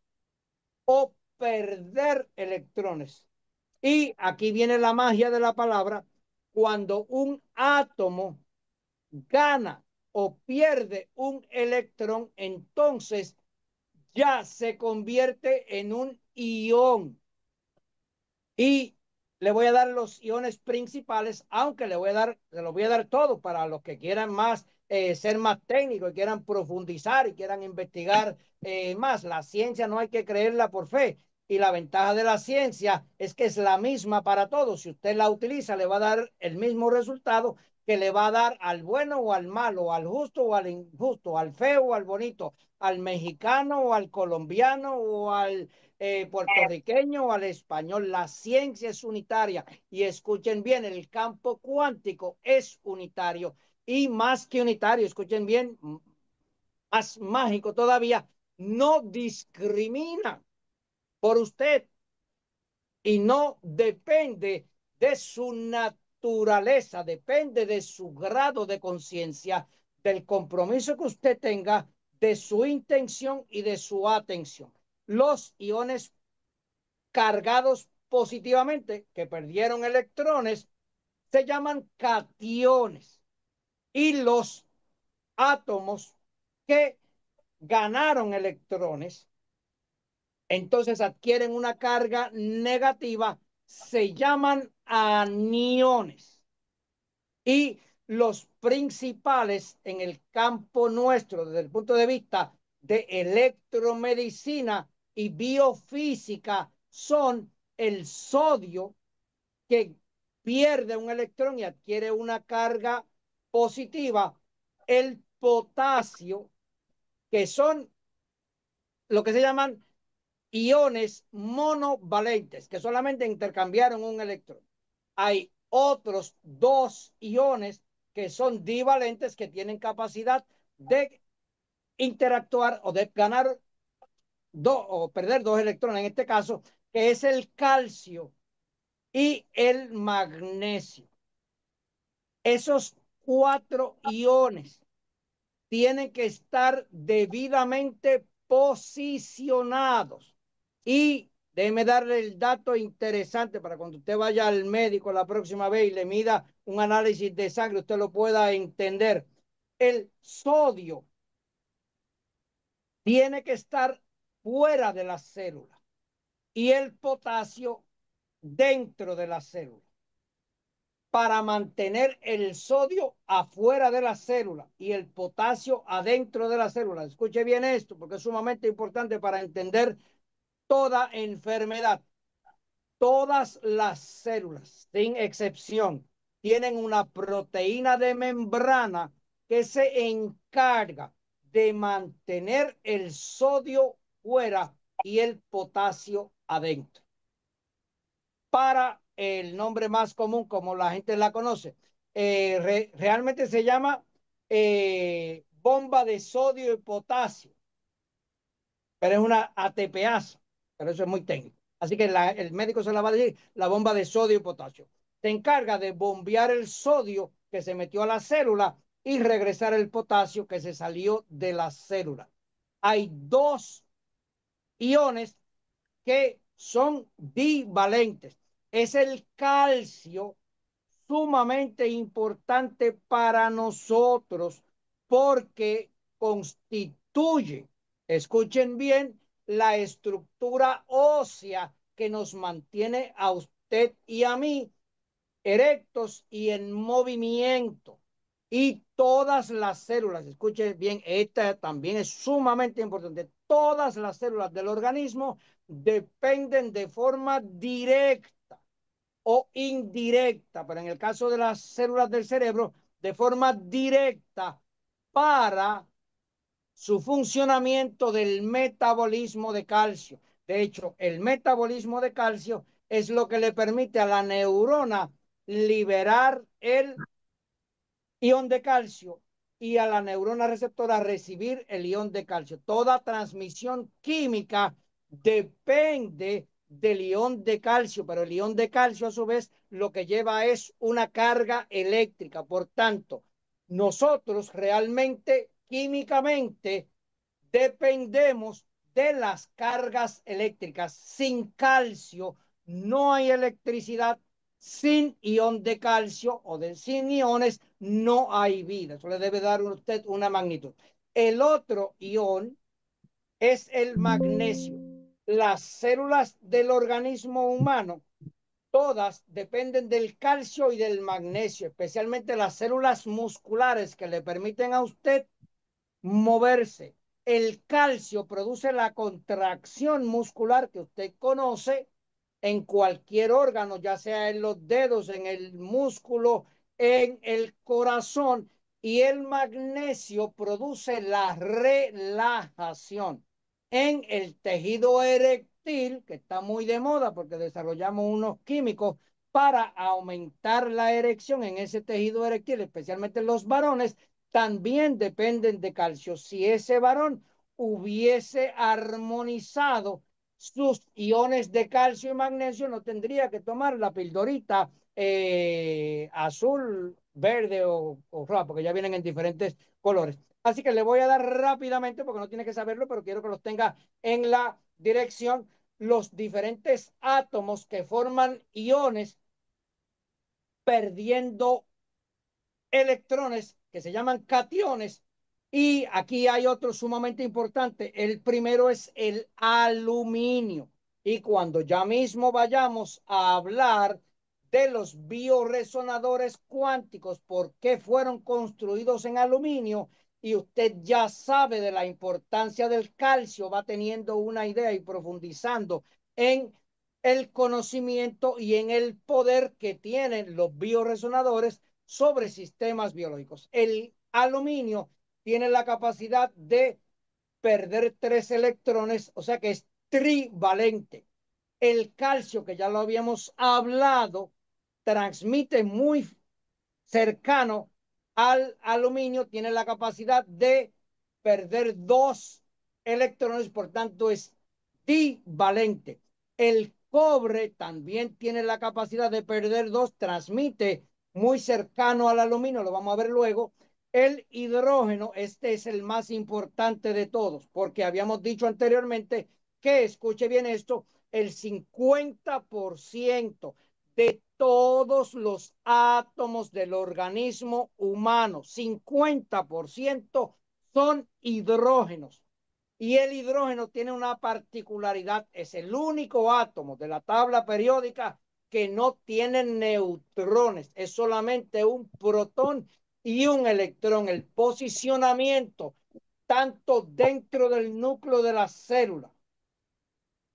o perder electrones. Y aquí viene la magia de la palabra: cuando un átomo gana o pierde un electrón, entonces ya se convierte en un ión. Y le voy a dar los iones principales, aunque se los voy a dar todo para los que quieran más, ser más técnicos y quieran profundizar y quieran investigar más. La ciencia no hay que creerla por fe. Y la ventaja de la ciencia es que es la misma para todos. Si usted la utiliza, le va a dar el mismo resultado que le va a dar al bueno o al malo, al justo o al injusto, al feo o al bonito, al mexicano o al colombiano o al puertorriqueño o al español. La ciencia es unitaria, y escuchen bien, el campo cuántico es unitario, y más que unitario, escuchen bien, más mágico todavía, no discrimina por usted y no depende de su naturaleza, depende de su grado de conciencia, del compromiso que usted tenga, de su intención y de su atención. Los iones cargados positivamente, que perdieron electrones, se llaman cationes. Y los átomos que ganaron electrones, entonces adquieren una carga negativa, se llaman aniones. Y los principales en el campo nuestro, desde el punto de vista de electromedicina y biofísica, son el sodio, que pierde un electrón y adquiere una carga positiva, el potasio, que son lo que se llaman iones monovalentes que solamente intercambiaron un electrón. Hay otros dos iones que son divalentes que tienen capacidad de interactuar o de ganar o perder dos electrones en este caso, que es el calcio y el magnesio. Esos cuatro iones tienen que estar debidamente posicionados. Y déjeme darle el dato interesante para cuando usted vaya al médico la próxima vez y le mida un análisis de sangre, usted lo pueda entender. El sodio tiene que estar fuera de la célula y el potasio dentro de la célula para mantener el sodio afuera de la célula y el potasio adentro de la célula. Escuche bien esto porque es sumamente importante para entender toda enfermedad. Todas las células, sin excepción, tienen una proteína de membrana que se encarga de mantener el sodio fuera y el potasio adentro. Para el nombre más común, como la gente la conoce, realmente se llama bomba de sodio y potasio, pero es una ATPasa, pero eso es muy técnico. Así que el médico se la va a decir la bomba de sodio y potasio. Se encarga de bombear el sodio que se metió a la célula y regresar el potasio que se salió de la célula. Hay dos iones que son divalentes. Es el calcio sumamente importante para nosotros porque constituye, escuchen bien, la estructura ósea que nos mantiene a usted y a mí erectos y en movimiento. Y todas las células, escuchen bien, esta también es sumamente importante, todas las células del organismo dependen de forma directa o indirecta, pero en el caso de las células del cerebro, de forma directa para su funcionamiento del metabolismo de calcio. De hecho, el metabolismo de calcio es lo que le permite a la neurona liberar el ion de calcio y a la neurona receptora recibir el ion de calcio. Toda transmisión química depende del ion de calcio, pero el ion de calcio a su vez lo que lleva es una carga eléctrica. Por tanto, nosotros realmente químicamente dependemos de las cargas eléctricas. Sin calcio no hay electricidad, sin ion de calcio o de sin iones no hay vida. Eso le debe dar a usted una magnitud. El otro ion es el magnesio. Las células del organismo humano todas dependen del calcio y del magnesio, especialmente las células musculares que le permiten a usted moverse. El calcio produce la contracción muscular que usted conoce en cualquier órgano, ya sea en los dedos, en el músculo, en el corazón, y el magnesio produce la relajación en el tejido eréctil, que está muy de moda porque desarrollamos unos químicos para aumentar la erección en ese tejido eréctil, especialmente en los varones, también dependen de calcio. Si ese varón hubiese armonizado sus iones de calcio y magnesio, no tendría que tomar la pildorita azul, verde o roja, porque ya vienen en diferentes colores. Así que le voy a dar rápidamente, porque no tiene que saberlo, pero quiero que los tenga en la dirección, los diferentes átomos que forman iones perdiendo electrones que se llaman cationes. Y aquí hay otro sumamente importante. El primero es el aluminio. Y cuando ya mismo vayamos a hablar de los bioresonadores cuánticos, por qué fueron construidos en aluminio, y usted ya sabe de la importancia del calcio, va teniendo una idea y profundizando en el conocimiento y en el poder que tienen los bioresonadores sobre sistemas biológicos. El aluminio tiene la capacidad de perder tres electrones, o sea que trivalente. El calcio, que ya lo habíamos hablado, transmite muy cercano al aluminio, tiene la capacidad de perder dos electrones, por tanto es divalente. El cobre también tiene la capacidad de perder dos, transmite muy cercano al aluminio, lo vamos a ver luego. El hidrógeno, este es el más importante de todos, porque habíamos dicho anteriormente que, escuche bien esto, el 50% de todos los átomos del organismo humano, 50% son hidrógenos. Y el hidrógeno tiene una particularidad, es el único átomo de la tabla periódica que no tiene neutrones, es solamente un protón y un electrón. El posicionamiento, tanto dentro del núcleo de la célula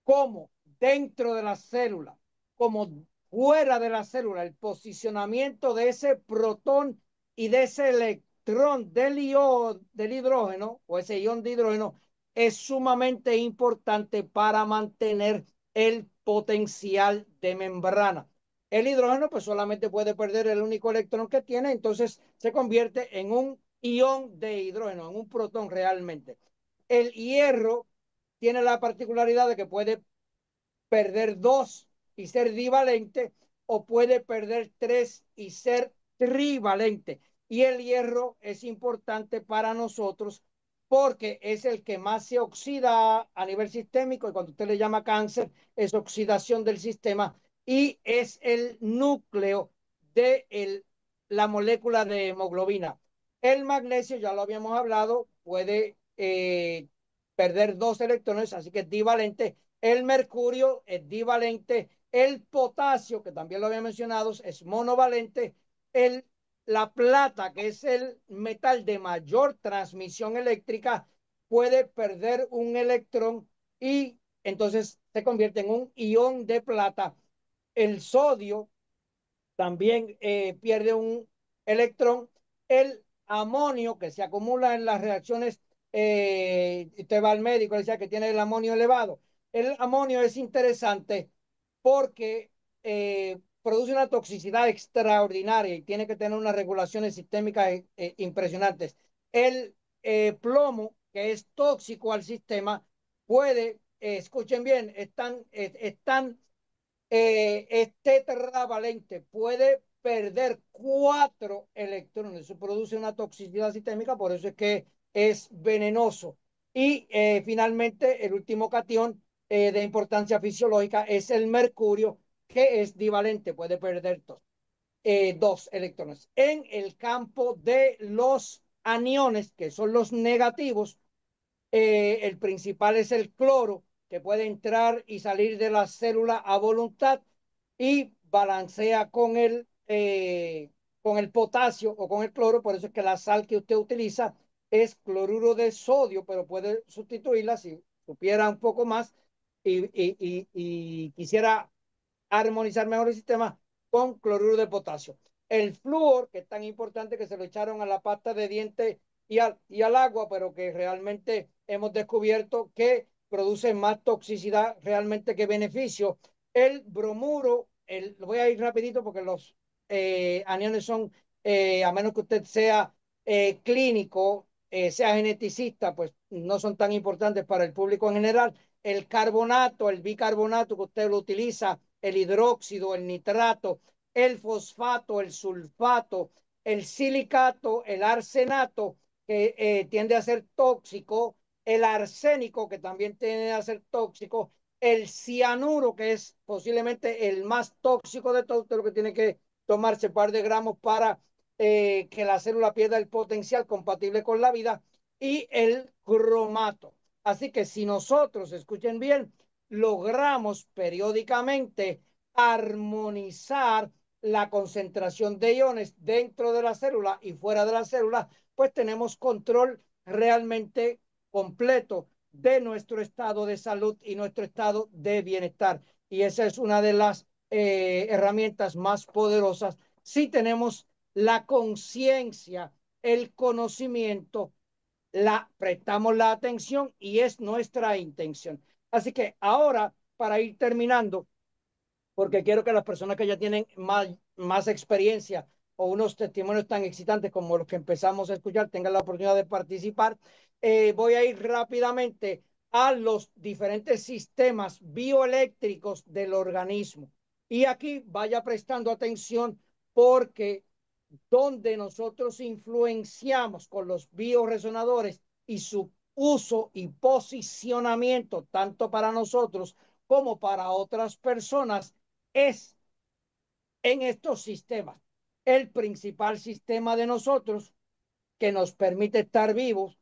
como dentro de la célula, como fuera de la célula, el posicionamiento de ese protón y de ese electrón del hidrógeno o ese ion de hidrógeno es sumamente importante para mantener el potencial de membrana. El hidrógeno pues solamente puede perder el único electrón que tiene, entonces se convierte en un ion de hidrógeno, en un protón realmente. El hierro tiene la particularidad de que puede perder dos y ser divalente, o puede perder tres y ser trivalente. Y el hierro es importante para nosotros porque es el que más se oxida a nivel sistémico, y cuando usted le llama cáncer es oxidación del sistema, y es el núcleo de la molécula de hemoglobina. El magnesio, ya lo habíamos hablado, puede perder dos electrones, así que es divalente. El mercurio es divalente. El potasio, que también lo había mencionado, es monovalente. La plata, que es el metal de mayor transmisión eléctrica, puede perder un electrón y entonces se convierte en un ion de plata. El sodio también pierde un electrón. El amonio, que se acumula en las reacciones, usted va al médico, decía que tiene el amonio elevado. El amonio es interesante porque produce una toxicidad extraordinaria y tiene que tener unas regulaciones sistémicas impresionantes. El plomo, que es tóxico al sistema, puede, escuchen bien, están es tetravalente, puede perder cuatro electrones. Eso produce una toxicidad sistémica, por eso es que es venenoso. Y finalmente, el último catión de importancia fisiológica es el mercurio, que es divalente, puede perder dos electrones. En el campo de los aniones, que son los negativos, el principal es el cloro, que puede entrar y salir de la célula a voluntad y balancea con el potasio o con el cloro. Por eso es que la sal que usted utiliza es cloruro de sodio, pero puede sustituirla si supiera un poco más y quisiera armonizar mejor el sistema con cloruro de potasio. El flúor, que es tan importante que se lo echaron a la pasta de dientes y al agua, pero que realmente hemos descubierto que produce más toxicidad realmente que beneficio. El bromuro, lo voy a ir rapidito porque los aniones son, a menos que usted sea clínico, sea geneticista, pues no son tan importantes para el público en general. El carbonato, el bicarbonato que usted lo utiliza, el hidróxido, el nitrato, el fosfato, el sulfato, el silicato, el arsenato, que tiende a ser tóxico, el arsénico, que también tiende a ser tóxico, el cianuro, que es posiblemente el más tóxico de todo, lo que tiene que tomarse un par de gramos para que la célula pierda el potencial compatible con la vida, y el cromato. Así que si nosotros, escuchen bien, logramos periódicamente armonizar la concentración de iones dentro de la célula y fuera de la célula, pues tenemos control realmente completo de nuestro estado de salud y nuestro estado de bienestar. Y esa es una de las herramientas más poderosas si tenemos la conciencia, el conocimiento, prestamos la atención y es nuestra intención. Así que ahora, para ir terminando, porque quiero que las personas que ya tienen más experiencia o unos testimonios tan excitantes como los que empezamos a escuchar tengan la oportunidad de participar, voy a ir rápidamente a los diferentes sistemas bioeléctricos del organismo. Y aquí vaya prestando atención porque donde nosotros influenciamos con los bioresonadores y su uso y posicionamiento, tanto para nosotros como para otras personas, es en estos sistemas. El principal sistema de nosotros que nos permite estar vivos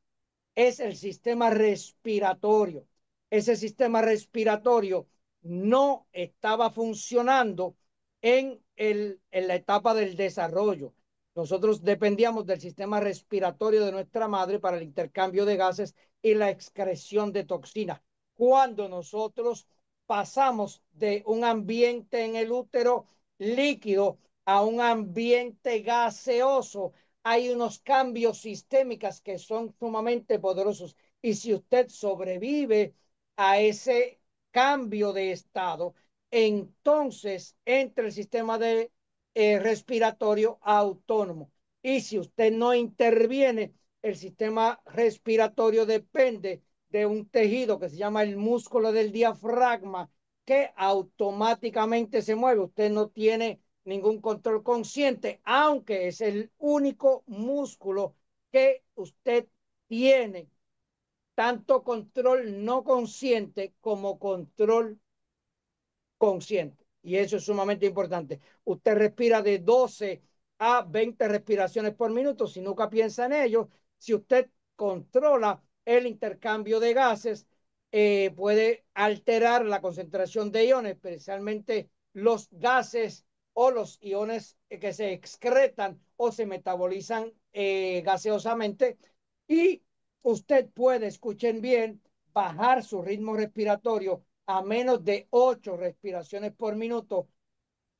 es el sistema respiratorio. Ese sistema respiratorio no estaba funcionando en la etapa del desarrollo. Nosotros dependíamos del sistema respiratorio de nuestra madre para el intercambio de gases y la excreción de toxinas. Cuando nosotros pasamos de un ambiente en el útero líquido a un ambiente gaseoso, hay unos cambios sistémicos que son sumamente poderosos. Y si usted sobrevive a ese cambio de estado, entonces entra el sistema de respiratorio autónomo. Y si usted no interviene, el sistema respiratorio depende de un tejido que se llama el músculo del diafragma, que automáticamente se mueve. Usted no tiene ningún control consciente, aunque es el único músculo que usted tiene tanto control no consciente como control consciente. Y eso es sumamente importante. Usted respira de 12 a 20 respiraciones por minuto. Si nunca piensa en ello, si usted controla el intercambio de gases, puede alterar la concentración de iones, especialmente los gases o los iones que se excretan o se metabolizan gaseosamente. Y usted puede, escuchen bien, bajar su ritmo respiratorio a menos de 8 respiraciones por minuto.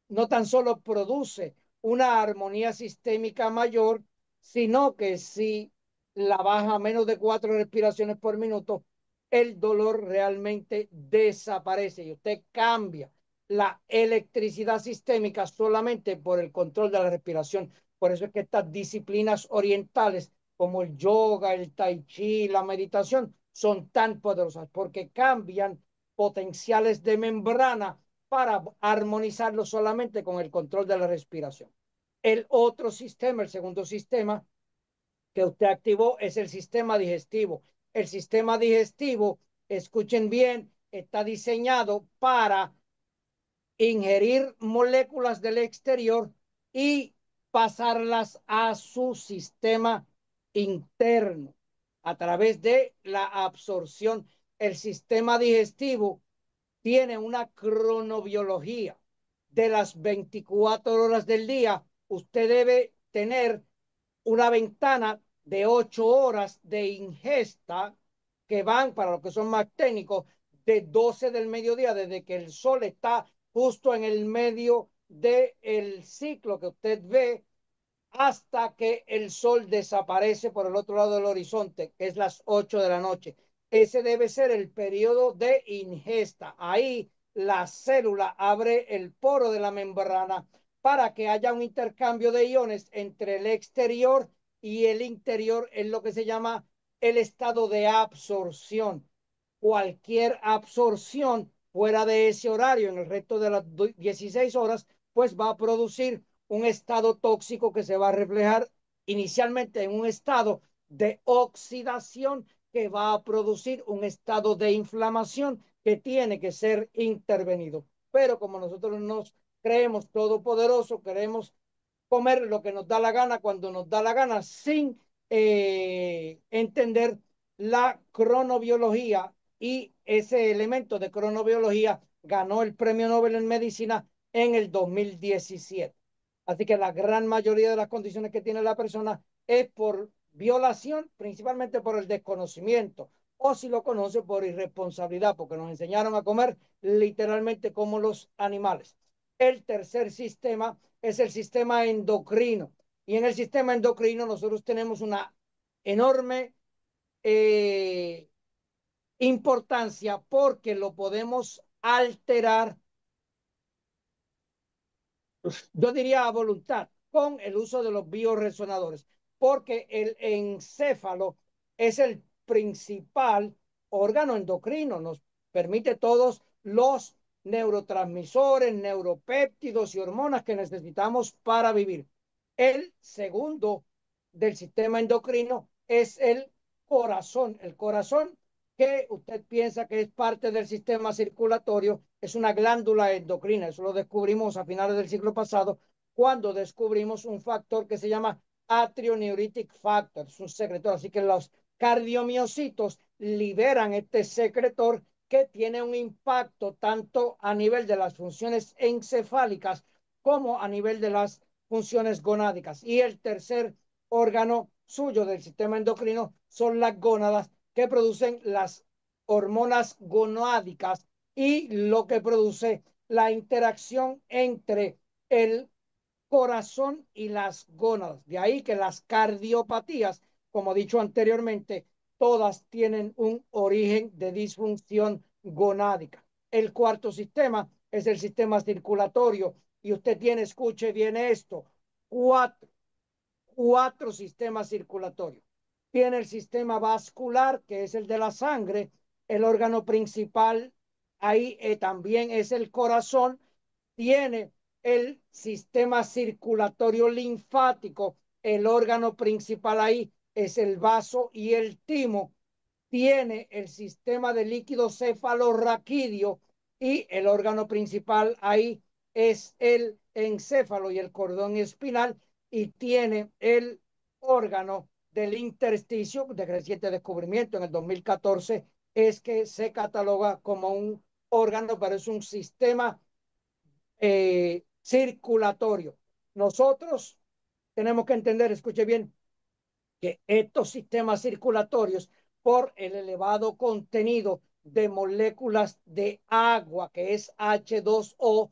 No tan solo produce una armonía sistémica mayor, sino que si la baja a menos de 4 respiraciones por minuto, el dolor realmente desaparece y usted cambia la electricidad sistémica solamente por el control de la respiración. Por eso es que estas disciplinas orientales como el yoga, el tai chi, la meditación son tan poderosas porque cambian potenciales de membrana para armonizarlo solamente con el control de la respiración. El otro sistema, el segundo sistema que usted activó es el sistema digestivo. El sistema digestivo, escuchen bien, está diseñado para ingerir moléculas del exterior y pasarlas a su sistema interno a través de la absorción. El sistema digestivo tiene una cronobiología de las 24 horas del día. Usted debe tener una ventana de 8 horas de ingesta que van, para los que son más técnicos, de 12 del mediodía, desde que el sol está justo en el medio del ciclo que usted ve hasta que el sol desaparece por el otro lado del horizonte, que es las 8 de la noche. Ese debe ser el periodo de ingesta. Ahí la célula abre el poro de la membrana para que haya un intercambio de iones entre el exterior y el interior en lo que se llama el estado de absorción. Cualquier absorción fuera de ese horario en el resto de las 16 horas, pues va a producir un estado tóxico que se va a reflejar inicialmente en un estado de oxidación que va a producir un estado de inflamación que tiene que ser intervenido. Pero como nosotros nos creemos todopoderosos, queremos comer lo que nos da la gana cuando nos da la gana sin entender la cronobiología, y ese elemento de cronobiología ganó el premio Nobel en medicina en el 2017. Así que la gran mayoría de las condiciones que tiene la persona es por violación, principalmente por el desconocimiento, o si lo conoce por irresponsabilidad, porque nos enseñaron a comer literalmente como los animales. El tercer sistema es el sistema endocrino. Y en el sistema endocrino nosotros tenemos una enorme eh, importancia porque lo podemos alterar, yo diría a voluntad, con el uso de los bioresonadores, porque el encéfalo es el principal órgano endocrino, nos permite todos los neurotransmisores, neuropéptidos y hormonas que necesitamos para vivir. El segundo del sistema endocrino es el corazón que usted piensa que es parte del sistema circulatorio, es una glándula endocrina. Eso lo descubrimos a finales del siglo pasado, cuando descubrimos un factor que se llama atrioneuritic factor, es un secretor. Así que los cardiomiocitos liberan este secretor que tiene un impacto tanto a nivel de las funciones encefálicas como a nivel de las funciones gonádicas. Y el tercer órgano suyo del sistema endocrino son las gónadas, que producen las hormonas gonádicas y lo que produce la interacción entre el corazón y las gónadas. De ahí que las cardiopatías, como he dicho anteriormente, todas tienen un origen de disfunción gonádica. El cuarto sistema es el sistema circulatorio y usted tiene, escuche bien esto, cuatro sistemas circulatorios. Tiene el sistema vascular, que es el de la sangre, el órgano principal, ahí también es el corazón. Tiene el sistema circulatorio linfático, el órgano principal ahí es el vaso y el timo. Tiene el sistema de líquido cefalorraquídeo y el órgano principal ahí es el encéfalo y el cordón espinal, y tiene el órgano del intersticio de reciente descubrimiento en el 2014, es que se cataloga como un órgano, pero es un sistema circulatorio. Nosotros tenemos que entender, escuche bien, que estos sistemas circulatorios, por el elevado contenido de moléculas de agua, que es H2O,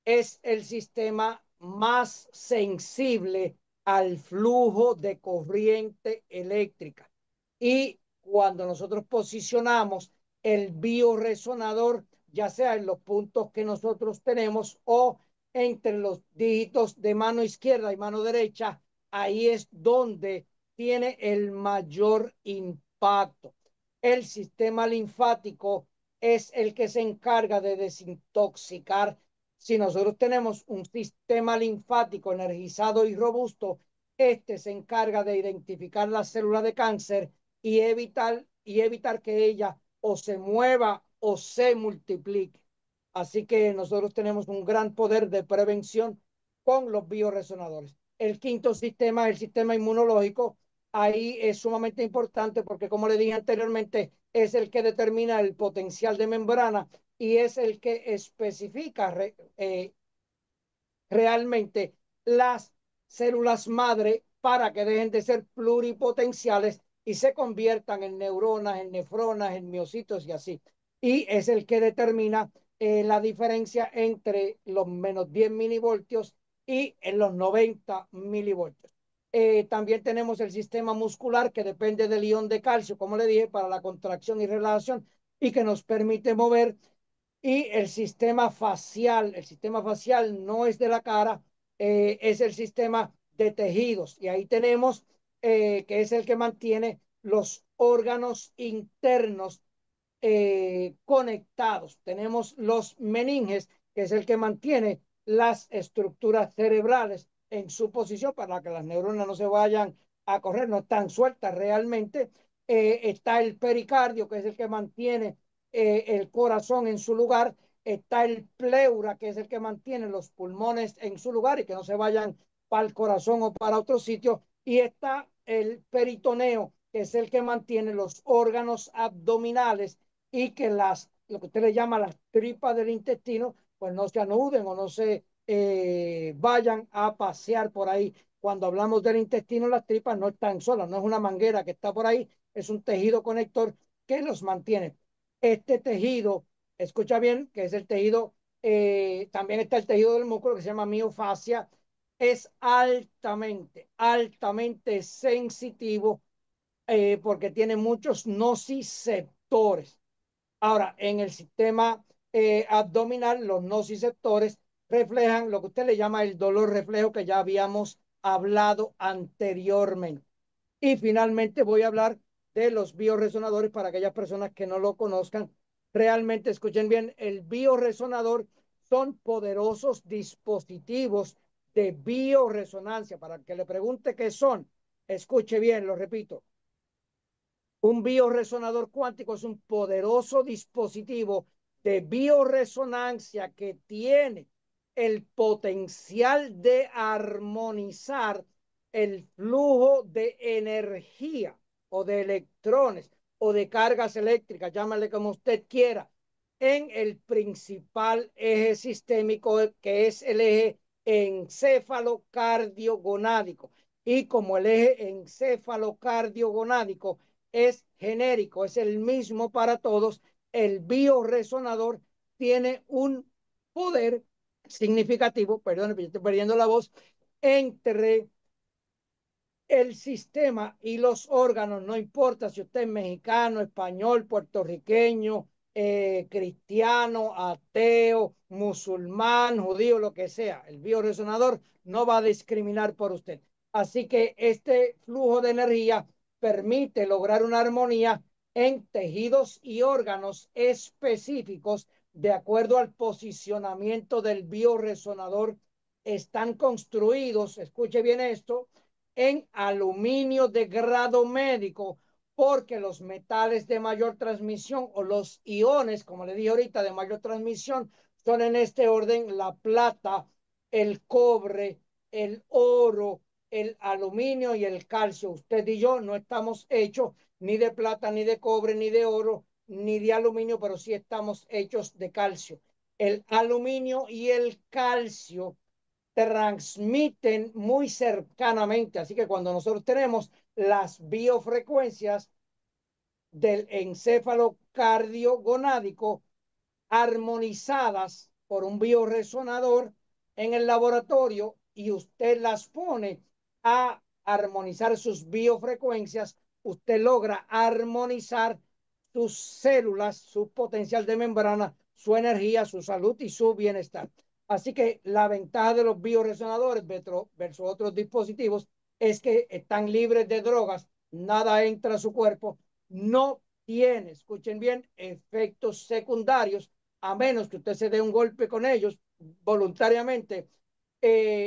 es el sistema más sensible al flujo de corriente eléctrica. Y cuando nosotros posicionamos el bioresonador, ya sea en los puntos que nosotros tenemos o entre los dígitos de mano izquierda y mano derecha, ahí es donde tiene el mayor impacto. El sistema linfático es el que se encarga de desintoxicar. Si nosotros tenemos un sistema linfático energizado y robusto, este se encarga de identificar las células de cáncer y evitar que ella o se mueva o se multiplique. Así que nosotros tenemos un gran poder de prevención con los bioresonadores. El quinto sistema, el sistema inmunológico, ahí es sumamente importante porque, como le dije anteriormente, es el que determina el potencial de membrana y es el que especifica realmente las células madre para que dejen de ser pluripotenciales y se conviertan en neuronas, en nefronas, en miocitos y así. Y es el que determina la diferencia entre los menos 10 milivoltios y en los 90 milivoltios. También tenemos el sistema muscular, que depende del ion de calcio, como le dije, para la contracción y relajación, y que nos permite mover. Y el sistema facial no es de la cara, es el sistema de tejidos. Y ahí tenemos que es el que mantiene los órganos internos conectados. Tenemos los meninges, que es el que mantiene las estructuras cerebrales en su posición para que las neuronas no se vayan a correr, no están sueltas realmente. Está el pericardio, que es el que mantiene el corazón en su lugar. Está el pleura, que es el que mantiene los pulmones en su lugar y que no se vayan para el corazón o para otro sitio. Y está el peritoneo, que es el que mantiene los órganos abdominales y que lo que usted le llama las tripas del intestino, pues no se anuden o no se vayan a pasear por ahí. Cuando hablamos del intestino, las tripas no están solas, no es una manguera que está por ahí, es un tejido conector que los mantiene. Este tejido, escucha bien, que es el tejido, también está el tejido del músculo que se llama miofascia, es altamente sensitivo porque tiene muchos nociceptores. Ahora, en el sistema abdominal, los nociceptores reflejan lo que usted le llama el dolor reflejo que ya habíamos hablado anteriormente. Y finalmente voy a hablar de los bioresonadores para aquellas personas que no lo conozcan. Realmente escuchen bien, el bioresonador son poderosos dispositivos de bioresonancia. Para que le pregunte qué son, escuche bien, lo repito. Un bioresonador cuántico es un poderoso dispositivo de bioresonancia que tiene el potencial de armonizar el flujo de energía o de electrones o de cargas eléctricas, llámale como usted quiera, en el principal eje sistémico que es el eje encéfalo-cardiogonádico. Y como el eje encéfalo-cardiogonádico es genérico, es el mismo para todos, el bioresonador tiene un poder significativo, perdón, estoy perdiendo la voz, entre el sistema y los órganos, no importa si usted es mexicano, español, puertorriqueño, cristiano, ateo, musulmán, judío, lo que sea, el bioresonador no va a discriminar por usted. Así que este flujo de energía permite lograr una armonía en tejidos y órganos específicos de acuerdo al posicionamiento del bioresonador. Están construidos, escuche bien esto, en aluminio de grado médico, porque los metales de mayor transmisión o los iones, como le dije ahorita, de mayor transmisión, son en este orden la plata, el cobre, el oro, el aluminio y el calcio. Usted y yo no estamos hechos ni de plata, ni de cobre, ni de oro, ni de aluminio, pero sí estamos hechos de calcio. El aluminio y el calcio transmiten muy cercanamente. Así que cuando nosotros tenemos las biofrecuencias del encéfalo cardiogonádico armonizadas por un bioresonador en el laboratorio y usted las pone a armonizar sus biofrecuencias, usted logra armonizar sus células, su potencial de membrana, su energía, su salud y su bienestar. Así que la ventaja de los bioresonadores versus otros dispositivos es que están libres de drogas, nada entra a su cuerpo, no tiene, escuchen bien, efectos secundarios, a menos que usted se dé un golpe con ellos voluntariamente.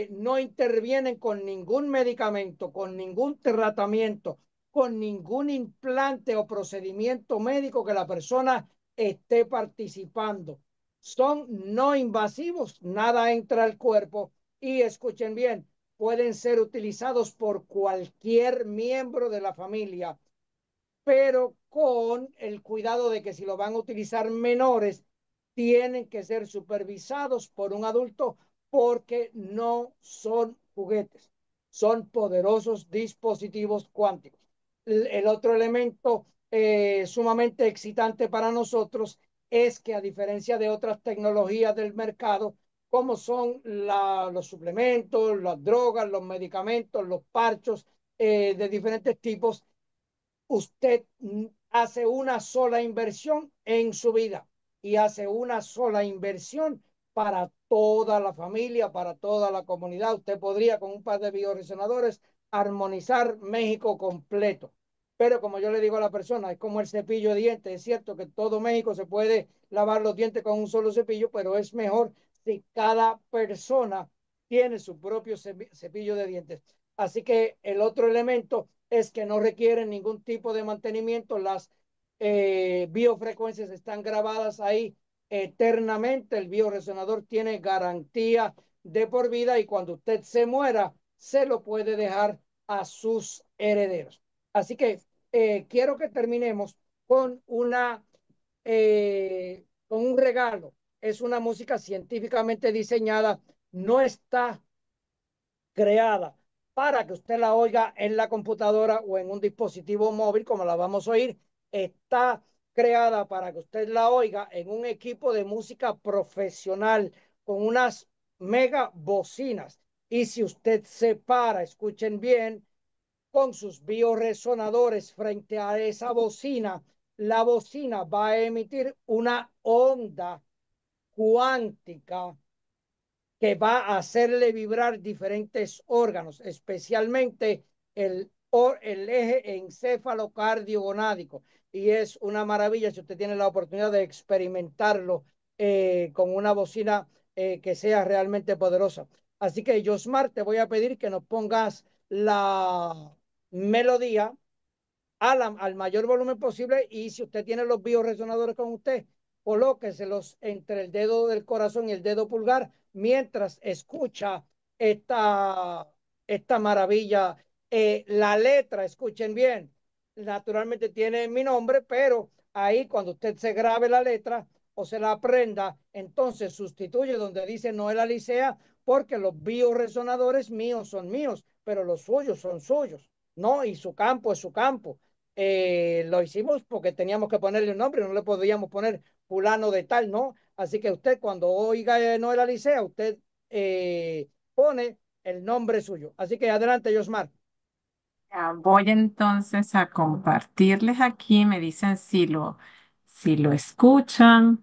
No intervienen con ningún medicamento, con ningún tratamiento, con ningún implante o procedimiento médico que la persona esté participando. Son no invasivos, nada entra al cuerpo y escuchen bien, pueden ser utilizados por cualquier miembro de la familia, pero con el cuidado de que si lo van a utilizar menores, tienen que ser supervisados por un adulto porque no son juguetes, son poderosos dispositivos cuánticos. El otro elemento sumamente excitante para nosotros es que a diferencia de otras tecnologías del mercado, como son los suplementos, las drogas, los medicamentos, los parchos de diferentes tipos, usted hace una sola inversión en su vida y hace una sola inversión para toda la familia, para toda la comunidad. Usted podría con un par de bioresonadores armonizar México completo. Pero como yo le digo a la persona, es como el cepillo de dientes. Es cierto que todo México se puede lavar los dientes con un solo cepillo, pero es mejor si cada persona tiene su propio cepillo de dientes. Así que el otro elemento es que no requieren ningún tipo de mantenimiento. Las biofrecuencias están grabadas ahí eternamente. El bioresonador tiene garantía de por vida y cuando usted se muera, se lo puede dejar a sus herederos. Así que quiero que terminemos con con un regalo. Es una música científicamente diseñada, no está creada para que usted la oiga en la computadora o en un dispositivo móvil, como la vamos a oír. Está creada para que usted la oiga en un equipo de música profesional con unas mega bocinas. Y si usted se para, escuchen bien, con sus bioresonadores frente a esa bocina, la bocina va a emitir una onda cuántica que va a hacerle vibrar diferentes órganos, especialmente el eje encéfalo-cardio-gonádico. Y es una maravilla si usted tiene la oportunidad de experimentarlo con una bocina que sea realmente poderosa. Así que, Josmar, te voy a pedir que nos pongas la melodía al mayor volumen posible, y si usted tiene los bioresonadores con usted, colóqueselos entre el dedo del corazón y el dedo pulgar mientras escucha esta, esta maravilla. La letra, escuchen bien, naturalmente tiene mi nombre, pero ahí cuando usted se grabe la letra o se la aprenda, entonces sustituye donde dice Noel Alicea, porque los bioresonadores míos son míos, pero los suyos son suyos, ¿no? Y su campo es su campo. Lo hicimos porque teníamos que ponerle un nombre, no le podíamos poner fulano de tal, ¿no? Así que usted cuando oiga Noel Alicea, usted pone el nombre suyo. Así que adelante, Josmar. Ya, voy entonces a compartirles aquí, me dicen si lo escuchan.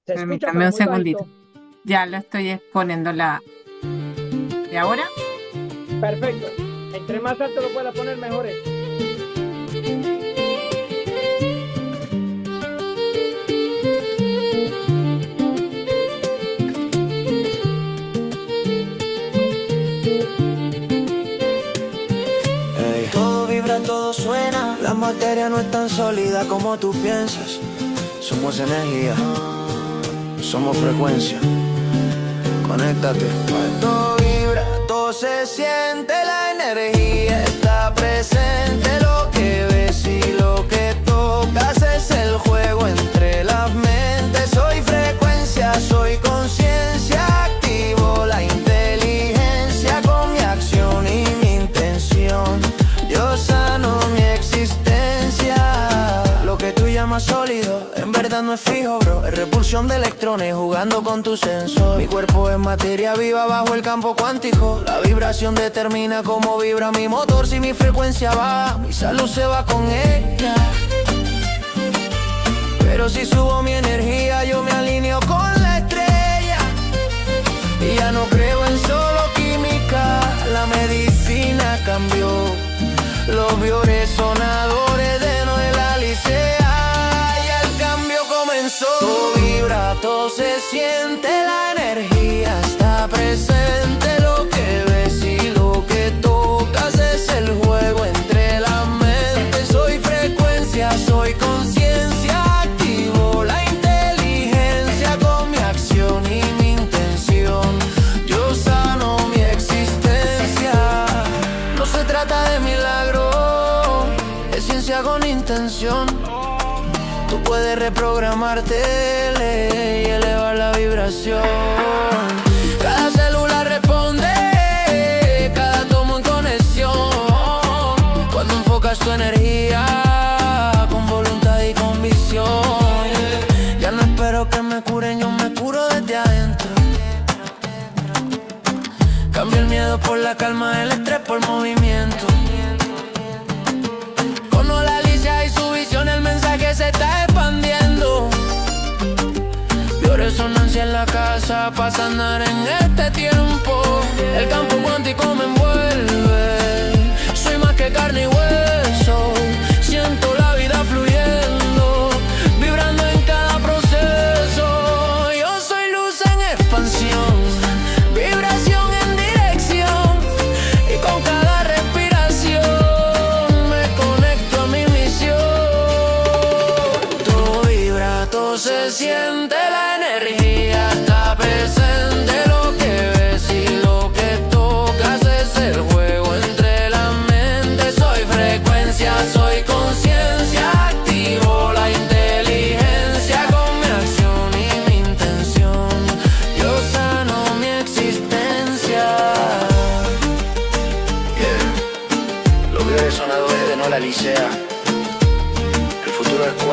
Se escucha, Permítanme pero un muy segundito. bajito. Ya lo estoy poniendo la de ahora. Perfecto. Entre más alto lo pueda poner, mejor es. Ey, todo vibra, todo suena. La materia no es tan sólida como tú piensas. Somos energía, somos frecuencia. Conéctate. Todo vibra, todo se siente. La energía está presente. Lo que ves y lo que tocas es el juego entre las mentes. Soy frecuencia, soy conciencia. Activo la inteligencia con mi acción y mi intención. Yo sano mi existencia. Lo que tú llamas sólido, en verdad no es fijo, bro. Es repulsión de electrones jugando con tu sensor. Mi cuerpo es materia viva bajo el campo cuántico. La vibración determina cómo vibra mi motor. Si mi frecuencia va, mi salud se va con ella. Pero si subo mi energía, yo me alineo con la estrella. Y ya no creo en solo química. La medicina cambió. Los bioresonadores de Noel Alicea. Y el cambio comenzó. Todo vibra, todo se siente. La energía está presente. Lo que ves y lo que tocas es el juego entre las mentes. Soy frecuencia, soy conciencia. Activo la inteligencia con mi acción y mi intención. Yo sano mi existencia. No se trata de milagro, es ciencia con intención. Tú puedes reprogramarte y elevar la vibración. Cada célula responde, cada átomo en conexión. Cuando enfocas tu energía con voluntad y con visión. Ya no espero que me curen, yo me curo desde adentro. Cambio el miedo por la calma, el estrés por movimiento. Con la Alicia y su visión, el mensaje se está expandiendo. Bioresonancia en la casa para sanar en este tiempo. El campo cuántico me envuelve. Soy más que carne y hueso. Siento la vida fluyendo, vibrando en cada proceso. Yo soy luz en expansión, vibración en dirección. Y con cada respiración me conecto a mi misión. Todo vibra, todo se siente. La energía está presente. Lo que ves y lo que tocas es el juego entre las mentes. Soy frecuencia, soy conciencia.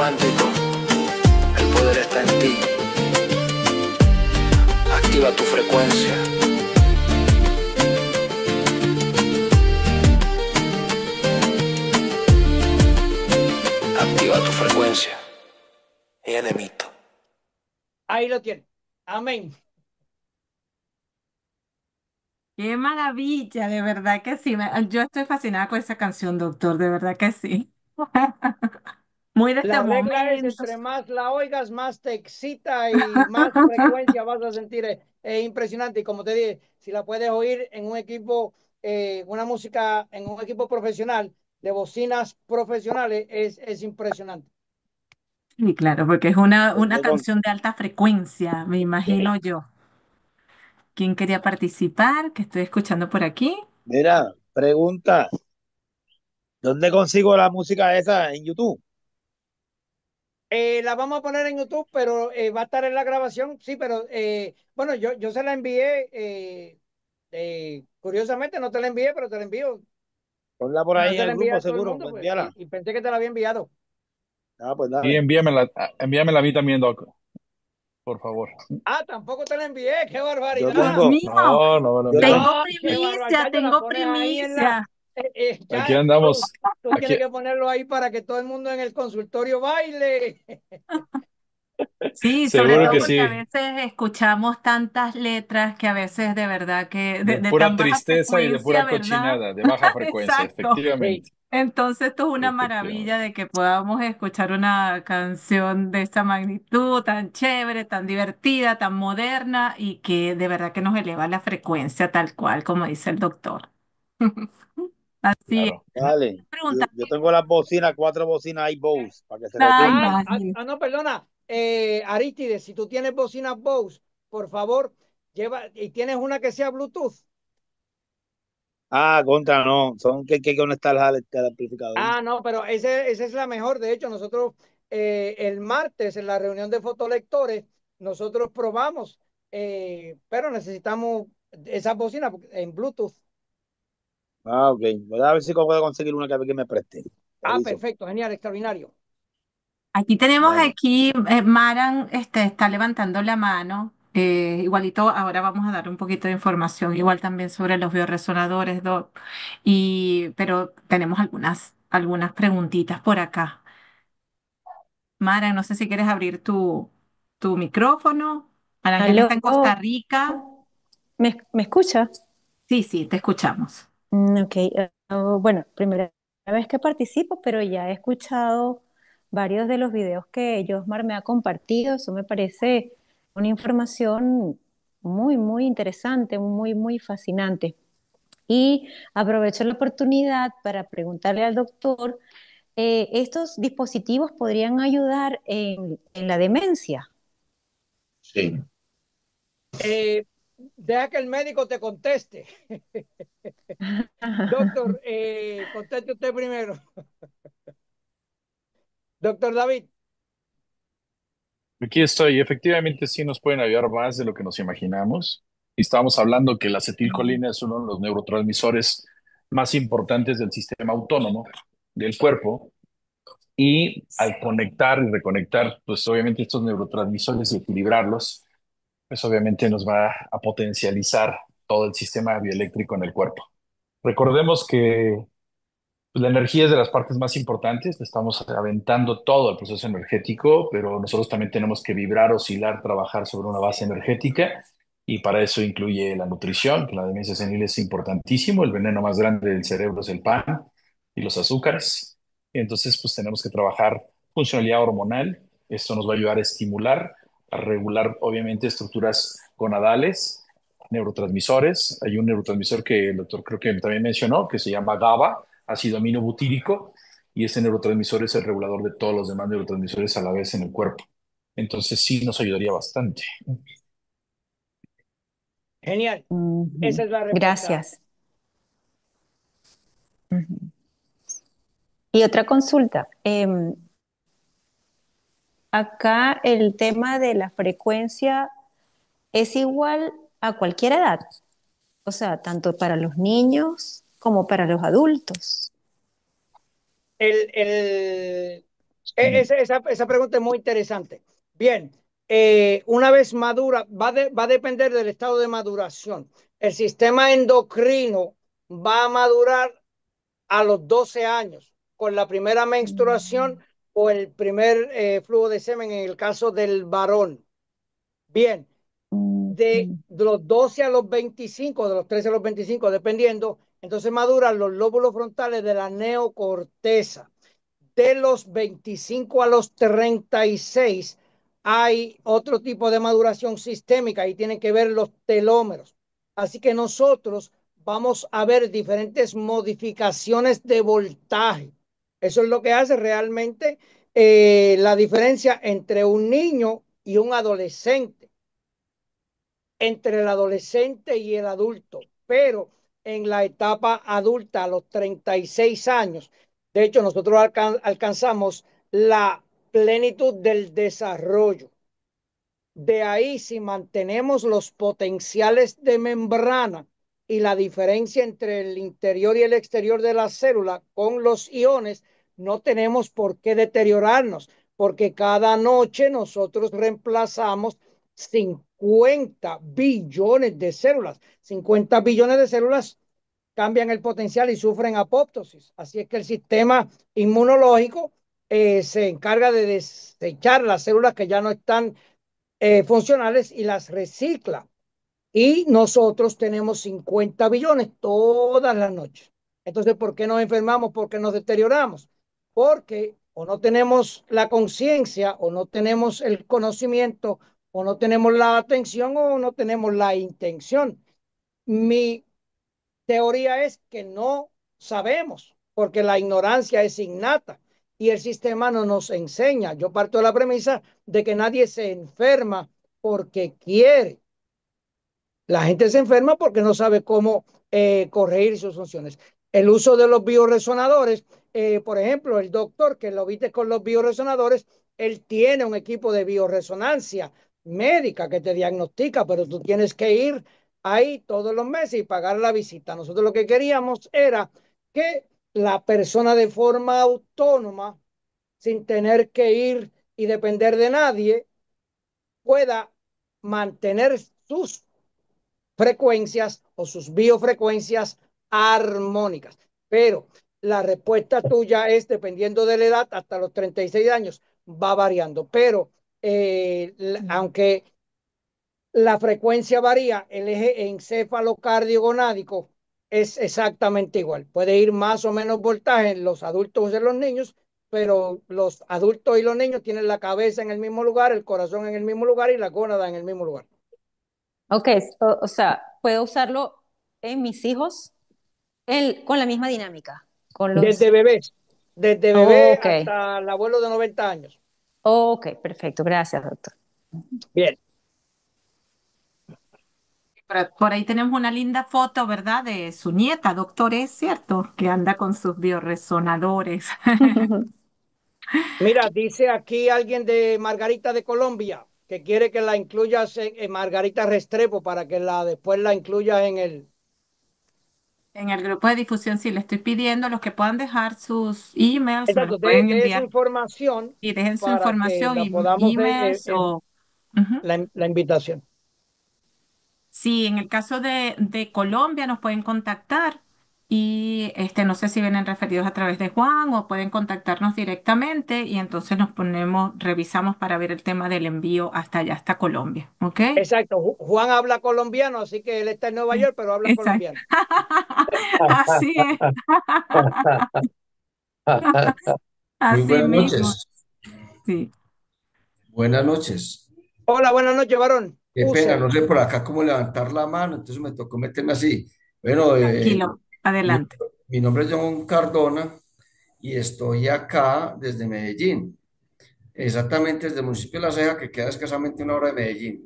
romántico, el poder está en ti. Activa tu frecuencia. Activa tu frecuencia. Y enemito. Ahí lo tiene. Amén. Qué maravilla, de verdad que sí. Yo estoy fascinada con esa canción, doctor, de verdad que sí. Muy de este La regla es, momento. entre más la oigas, más te excita y más frecuencia vas a sentir. Es impresionante. Y como te dije, si la puedes oír en un equipo, una música en un equipo profesional, de bocinas profesionales, es impresionante. Sí, claro, porque es una ¿Dónde, con- canción de alta frecuencia, me Sí. imagino yo. ¿Quién quería participar? Que estoy escuchando por aquí. Mira, pregunta, ¿dónde consigo la música esa en YouTube? La vamos a poner en YouTube, pero va a estar en la grabación. Sí, pero bueno, yo se la envié. Curiosamente no te la envié, pero te la envío. Ponla por No ahí en se la el envié grupo a todo el seguro, mundo, pues pues, envíala. y pensé que te la había enviado. Ah, pues Y dale. envíamela a mí también, Doc, por favor. Ah, tampoco te la envié. ¡Qué Yo Dios barbaridad! tengo, mío, No, no me lo yo tengo, envíes. tengo No, qué primicia, barbaridad. Yo la tengo pones ahí en la. primicia. Aquí Ya, andamos. tú tienes Aquí, que ponerlo ahí para que todo el mundo en el consultorio baile. Sí, sobre seguro todo que ay, porque a sí. veces escuchamos tantas letras que a veces de verdad que De de pura tan baja tristeza y de frecuencia, pura ¿verdad? cochinada, de baja frecuencia, Exacto. Sí. efectivamente. Entonces, esto es una maravilla Efectivamente. de que podamos escuchar una canción de esta magnitud, tan chévere, tan divertida, tan moderna y que de verdad que nos eleva la frecuencia tal cual, como dice el doctor. Así es. Claro. dale. Yo, Pregunta. yo tengo las bocinas, 4 bocinas iBose, para que se Ay, retumben. imagínate. No, perdona. Aristides, si tú tienes bocinas Bose, por favor, lleva y tienes una que sea Bluetooth. Ah, contra no, son que conectarlas al amplificador. No, pero esa es la mejor. De hecho, nosotros el martes en la reunión de fotolectores, nosotros probamos, pero necesitamos esas bocinas en Bluetooth. Ah, ok. Voy a ver si puedo conseguir una que me preste. Te aviso. Perfecto, genial, extraordinario. Aquí tenemos Dale. aquí, Maran está levantando la mano. Igualito, ahora vamos a dar un poquito de información, igual también sobre los bioresonadores, Doc. Pero tenemos algunas preguntitas por acá. Maran, no sé si quieres abrir tu micrófono. Arangel está Aló, en Costa Rica. ¿me escucha? Sí, sí, te escuchamos. Ok, bueno, primera vez que participo, pero ya he escuchado varios de los videos que Josmar me ha compartido. Eso me parece una información muy, muy interesante, muy, muy fascinante. Y aprovecho la oportunidad para preguntarle al doctor, ¿estos dispositivos podrían ayudar en la demencia? Sí. Eh, Deja que el médico te conteste. Doctor, conteste usted primero. Doctor David. Aquí estoy. Efectivamente, sí nos pueden ayudar más de lo que nos imaginamos. Y estábamos hablando que la acetilcolina es uno de los neurotransmisores más importantes del sistema autónomo del cuerpo. Y al conectar y reconectar, pues obviamente estos neurotransmisores y equilibrarlos, pues obviamente nos va a potencializar todo el sistema bioeléctrico en el cuerpo. Recordemos que pues, la energía es de las partes más importantes, le estamos aventando todo el proceso energético, pero nosotros también tenemos que vibrar, oscilar, trabajar sobre una base energética y para eso incluye la nutrición, que la demencia senil es importantísimo, el veneno más grande del cerebro es el pan y los azúcares. Y entonces pues tenemos que trabajar funcionalidad hormonal, esto nos va a ayudar a estimular, a regular obviamente estructuras gonadales, neurotransmisores. Hay un neurotransmisor que el doctor creo que también mencionó, que se llama GABA, ácido aminobutírico, y ese neurotransmisor es el regulador de todos los demás neurotransmisores a la vez en el cuerpo. Entonces sí nos ayudaría bastante. Genial. Esa Ujú. es la respuesta. Gracias. Ujú. Y otra consulta. Acá el tema de la frecuencia es igual a cualquier edad, o sea, tanto para los niños como para los adultos. El, el, Esa pregunta es muy interesante. Bien, una vez madura, va a depender del estado de maduración. El sistema endocrino va a madurar a los 12 años con la primera menstruación o el primer flujo de semen en el caso del varón. Bien, de los 12 a los 25, de los 13 a los 25, dependiendo, entonces maduran los lóbulos frontales de la neocorteza. De los 25 a los 36 hay otro tipo de maduración sistémica y tienen que ver los telómeros. Así que nosotros vamos a ver diferentes modificaciones de voltaje. Eso es lo que hace realmente la diferencia entre un niño y un adolescente, entre el adolescente y el adulto, pero en la etapa adulta, a los 36 años, de hecho, nosotros alcanzamos la plenitud del desarrollo. De ahí, si mantenemos los potenciales de membrana y la diferencia entre el interior y el exterior de la célula con los iones, no tenemos por qué deteriorarnos, porque cada noche nosotros reemplazamos 50 billones de células. 50 billones de células cambian el potencial y sufren apoptosis. Así es que el sistema inmunológico se encarga de desechar las células que ya no están funcionales y las recicla. Y nosotros tenemos 50 billones todas las noches. Entonces, ¿por qué nos enfermamos? Porque nos deterioramos. Porque o no tenemos la conciencia, o no tenemos el conocimiento, o no tenemos la atención, o no tenemos la intención. Mi teoría es que no sabemos, porque la ignorancia es innata y el sistema no nos enseña. Yo parto de la premisa de que nadie se enferma porque quiere. La gente se enferma porque no sabe cómo corregir sus funciones. El uso de los bioresonadores, por ejemplo, el doctor que lo viste con los bioresonadores, él tiene un equipo de bioresonancia médica que te diagnostica, pero tú tienes que ir ahí todos los meses y pagar la visita. Nosotros lo que queríamos era que la persona de forma autónoma, sin tener que ir y depender de nadie, pueda mantener sus frecuencias o sus biofrecuencias armónicas. Pero la respuesta tuya es, dependiendo de la edad, hasta los 36 años, va variando. Pero aunque la frecuencia varía, el eje encéfalo-cardiogonádico es exactamente igual. Puede ir más o menos voltaje en los adultos y en los niños, pero los adultos y los niños tienen la cabeza en el mismo lugar, el corazón en el mismo lugar y la gónada en el mismo lugar. Ok, o sea, puedo usarlo en mis hijos con la misma dinámica, con los... Desde bebé Ok, hasta el abuelo de 90 años. ok, perfecto, gracias, doctor. Bien, Por ahí tenemos una linda foto, ¿verdad? De su nieta, doctor, es cierto, que anda con sus bioresonadores. mira, dice aquí alguien de Margarita de Colombia que quiere que la incluyas en Margarita Restrepo para que después la incluyas en el... En el grupo de difusión, sí, le estoy pidiendo los que puedan dejar sus emails, me los Exacto, pueden de esa enviar información y dejen su para que información la y podamos emails o... Ujú. la invitación. Sí, en el caso de Colombia nos pueden contactar y no sé si vienen referidos a través de Juan o pueden contactarnos directamente y entonces nos ponemos, revisamos para ver el tema del envío hasta allá, hasta Colombia, ¿ok? Exacto, Juan habla colombiano, así que él está en Nueva Sí, York, pero habla exacto. colombiano. Así es, Muy así buenas mismo, noches. sí. Buenas noches. Hola, buenas noches, varón. Qué pena, Úsela. no sé por acá cómo levantar la mano, entonces me tocó meterme así. Bueno, Tranquilo, mi, adelante. mi nombre es John Cardona y estoy acá desde Medellín, exactamente desde el municipio de La Ceja, que queda escasamente una hora de Medellín.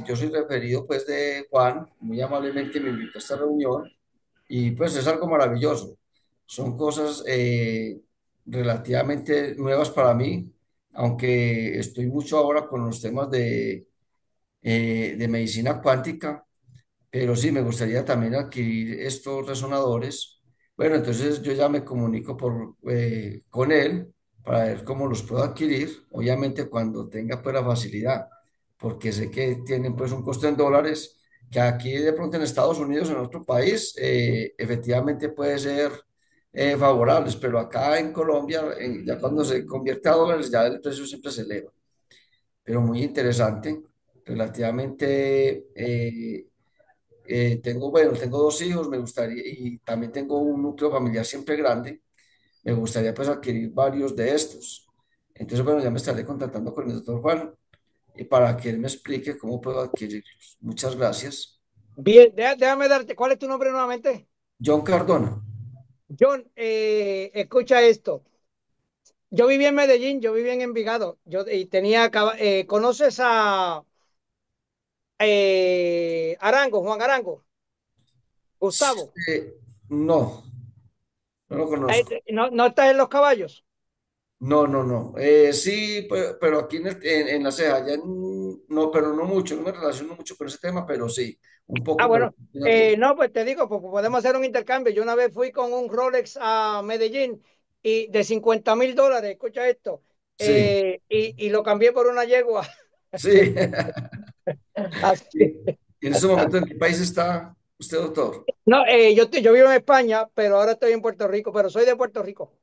Yo soy referido pues de Juan, muy amablemente me invitó a esta reunión y pues es algo maravilloso. Son cosas relativamente nuevas para mí, aunque estoy mucho ahora con los temas de medicina cuántica, pero sí me gustaría también adquirir estos resonadores Bueno, entonces yo ya me comunico con él para ver cómo los puedo adquirir, obviamente cuando tenga pues la facilidad, porque sé que tienen pues un costo en dólares, que aquí de pronto en Estados Unidos, en otro país, efectivamente puede ser favorables, pero acá en Colombia, ya cuando se convierte a dólares, ya el precio siempre se eleva. Pero muy interesante, relativamente tengo, bueno, tengo dos hijos, me gustaría, y también tengo un núcleo familiar siempre grande, me gustaría pues adquirir varios de estos. Entonces, bueno, ya me estaré contactando con el doctor Juan y para que él me explique cómo puedo adquirirlos. Muchas gracias. Bien, déjame darte, ¿cuál es tu nombre nuevamente? John Cardona. John, escucha esto. Yo viví en Medellín, yo viví en Envigado. Y tenía, ¿conoces a Arango, Juan Arango? Gustavo. No, no lo conozco. No, no estás en Los Caballos. No, no, no. Sí, pero aquí en la ceja, no, pero no mucho, no me relaciono mucho con ese tema, pero sí, un Ah, poco, pero bueno, no, pues te digo, pues podemos hacer un intercambio. Yo una vez fui con un Rolex a Medellín y de $50,000, escucha esto, sí, y lo cambié por una yegua. sí. Así. Y en ese momento, ¿en qué país está usted, doctor? No, yo vivo en España, pero ahora estoy en Puerto Rico, pero soy de Puerto Rico.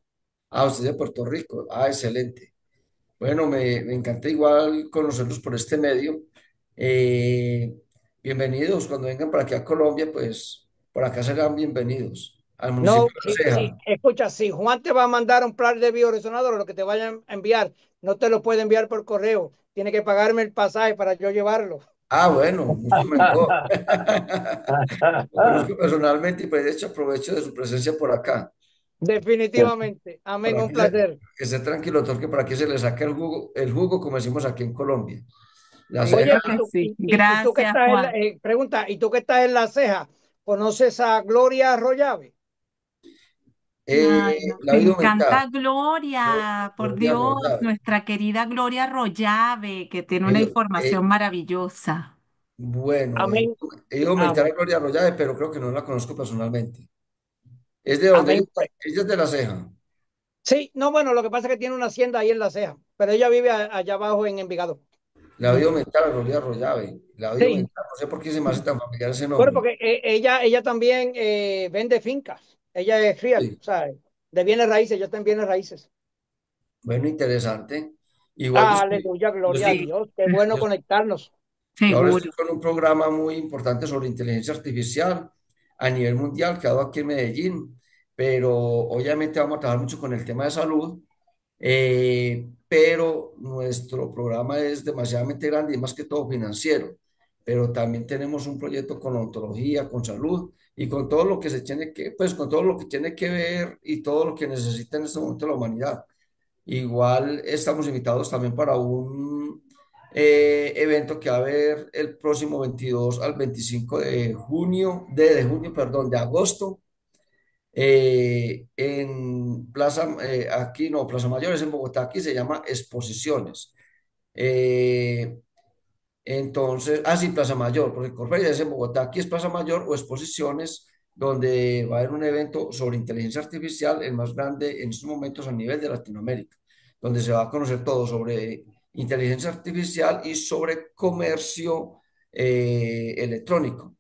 Ah, usted es de Puerto Rico. Ah, excelente. Bueno, me encanta igual conocerlos por este medio. Eh, Bienvenidos. Cuando vengan para aquí a Colombia, pues por acá serán bienvenidos al No, municipio de La sí, sí, Ceja. escucha, si Juan te va a mandar un plan de bioresonador, lo que te vayan a enviar, no te lo puede enviar por correo. Tiene que pagarme el pasaje para yo llevarlo. Ah, bueno, mucho mejor. Lo conozco personalmente y pues de hecho aprovecho de su presencia por acá. Definitivamente. Amén, Para un que placer. esté tranquilo, doctor, que para que se le saque el jugo, como decimos aquí en Colombia. La ceja, Oye, Seguro que sí. y tú que Gracias, estás Juan. pregunta, ¿y tú que estás en La Ceja, conoces a Gloria Arroyave? Ay, no, la me vida aumentar. encanta Gloria, por Gloria Dios, Arroyave. nuestra querida Gloria Rollave, que tiene una Ellos, información maravillosa. bueno, Amén, he ido a aumentar a amén, Gloria Arroyave, pero creo que no la conozco personalmente. ¿Es de donde? amén. Ella es de La Ceja. Sí, no, bueno, lo que pasa es que tiene una hacienda ahí en La Ceja, pero ella vive allá abajo en Envigado. La he oído aumentar a Gloria Arroyave. La he oído Sí, aumentar. No sé por qué se me hace tan familiar ese bueno, nombre. porque ella también vende fincas. Ella es real, Sí. o sea, de bienes raíces, ella está en bienes raíces. Bueno, interesante. Igual Aleluya, yo gloria a Sí, estoy, Dios, qué bueno yo conectarnos. Yo ahora estoy seguro. con un programa muy importante sobre inteligencia artificial a nivel mundial, quedado aquí en Medellín, pero obviamente vamos a trabajar mucho con el tema de salud, pero nuestro programa es demasiadamente grande y más que todo financiero, pero también tenemos un proyecto con odontología, con salud y con todo lo que se tiene que, pues con todo lo que tiene que ver y todo lo que necesita en este momento la humanidad. Igual estamos invitados también para un evento que va a haber el próximo 22 al 25 de junio, de junio, perdón, de agosto, en Plaza, aquí no, Plaza Mayores en Bogotá, aquí se llama Exposiciones. Eh, entonces, sí, Plaza Mayor, porque Corferia es en Bogotá, aquí es Plaza Mayor o Exposiciones, donde va a haber un evento sobre inteligencia artificial, el más grande en estos momentos a nivel de Latinoamérica, donde se va a conocer todo sobre inteligencia artificial y sobre comercio electrónico.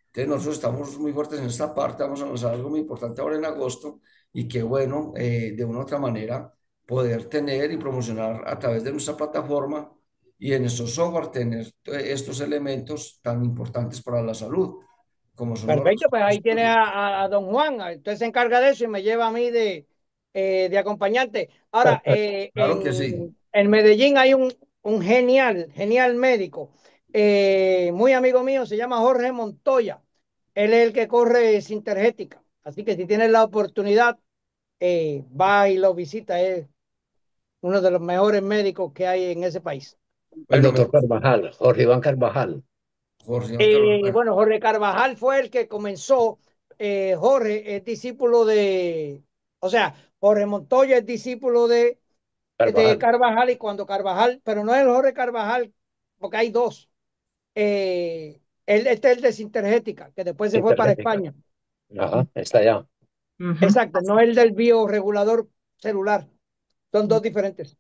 Entonces, nosotros estamos muy fuertes en esta parte, vamos a lanzar algo muy importante ahora en agosto y que bueno, de una u otra manera, poder tener y promocionar a través de nuestra plataforma y en nuestro software tener estos elementos tan importantes para la salud, como son los Perfecto, pues ahí tiene resultados. a don Juan. Usted se encarga de eso y me lleva a mí de acompañante. Ahora, Claro que sí. en Medellín hay un genial, genial médico, muy amigo mío, se llama Jorge Montoya. Él es el que corre Sintergética. Así que si tienes la oportunidad, va y lo visita. Es uno de los mejores médicos que hay en ese país. El Bueno, doctor Carvajal, Jorge Iván Carvajal. Jorge, Iván Carlos, Bueno, Jorge Carvajal fue el que comenzó. Jorge es discípulo o sea, Jorge Montoya es discípulo de Carvajal, Carvajal y cuando Carvajal, pero no es el Jorge Carvajal, porque hay dos. Este es el de Sintergética, que después se fue para Intergética. España. Ajá, está allá. Ujú. Exacto, no el del bioregulador celular. Son dos diferentes.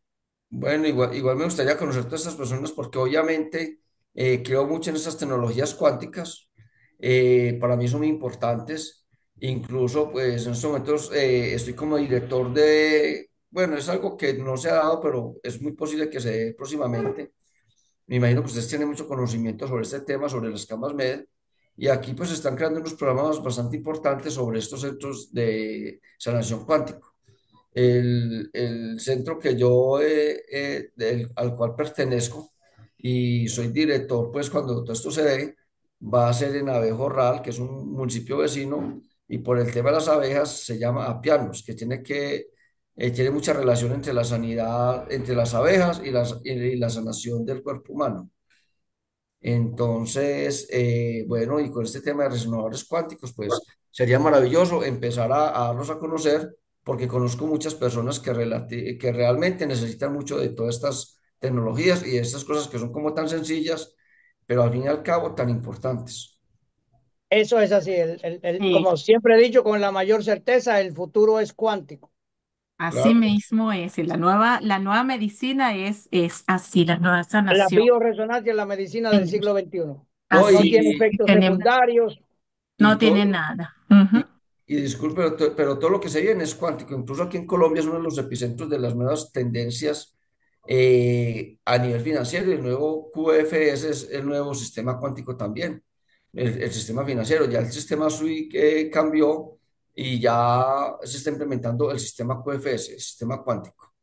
Bueno, igual me gustaría conocer todas estas personas porque obviamente creo mucho en estas tecnologías cuánticas. Para mí son muy importantes. Incluso, pues en estos momentos estoy como director de, bueno, es algo que no se ha dado, pero es muy posible que se dé próximamente. Me imagino que ustedes tienen mucho conocimiento sobre este tema, sobre las camas MED. Y aquí pues están creando unos programas bastante importantes sobre estos centros de sanación cuántica. El centro que yo, al cual pertenezco y soy director, pues cuando todo esto se dé, va a ser en Abejorral, que es un municipio vecino, y por el tema de las abejas se llama Apianos, que tiene mucha relación entre la sanidad, entre las abejas y la sanación del cuerpo humano. Entonces, bueno, y con este tema de resonadores cuánticos, pues sería maravilloso empezar a darlos a conocer, porque conozco muchas personas que realmente necesitan mucho de todas estas tecnologías y de estas cosas que son como tan sencillas, pero al fin y al cabo tan importantes. Eso es así. Sí, Como siempre he dicho, con la mayor certeza, el futuro es cuántico. así Claro, mismo es. Y la nueva medicina es así, la nueva La sanación. bioresonancia es la medicina del Sí, siglo XXI. no, No así tiene es. efectos Tenemos, secundarios. no y tiene todo, nada. Ujú. y, y disculpe, pero todo lo que se viene es cuántico. Incluso aquí en Colombia es uno de los epicentros de las nuevas tendencias a nivel financiero. Y el nuevo QFS es el nuevo sistema cuántico también, el sistema financiero. Ya el sistema SWIFT cambió y ya se está implementando el sistema QFS, el sistema cuántico.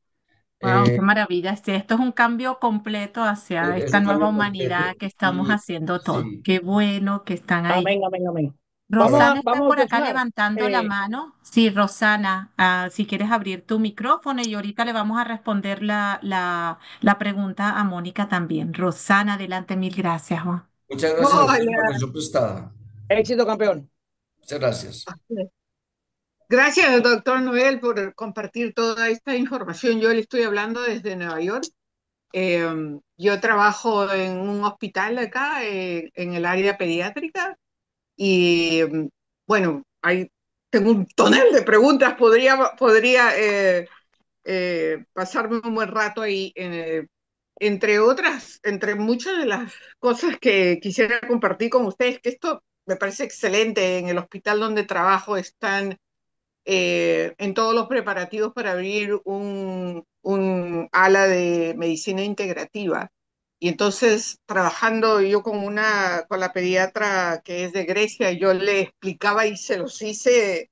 Wow, qué Eh, maravilla. Esto es un cambio completo hacia es esta un nueva cambio completo humanidad que estamos y haciendo todo. sí. Qué bueno que están ahí. Amén, amén, amén. Rosana está Vamos, por acá Yosmar. levantando la Eh, mano. Sí, Rosana, si quieres abrir tu micrófono y ahorita le vamos a responder la pregunta a Mónica también. Rosana, adelante, mil gracias, Juan. Muchas gracias a ustedes por la Hola, atención prestada. Éxito, campeón. Muchas gracias. gracias doctor Noel por compartir toda esta información. Yo le estoy hablando desde Nueva York. Yo trabajo en un hospital acá, en el área pediátrica y bueno, tengo un tonel de preguntas. Podría pasarme un buen rato ahí. Entre otras, entre muchas de las cosas que quisiera compartir con ustedes, que esto me parece excelente. En el hospital donde trabajo están en todos los preparativos para abrir un ala de medicina integrativa. Y entonces, trabajando yo con la pediatra que es de Grecia, yo le explicaba y se los hice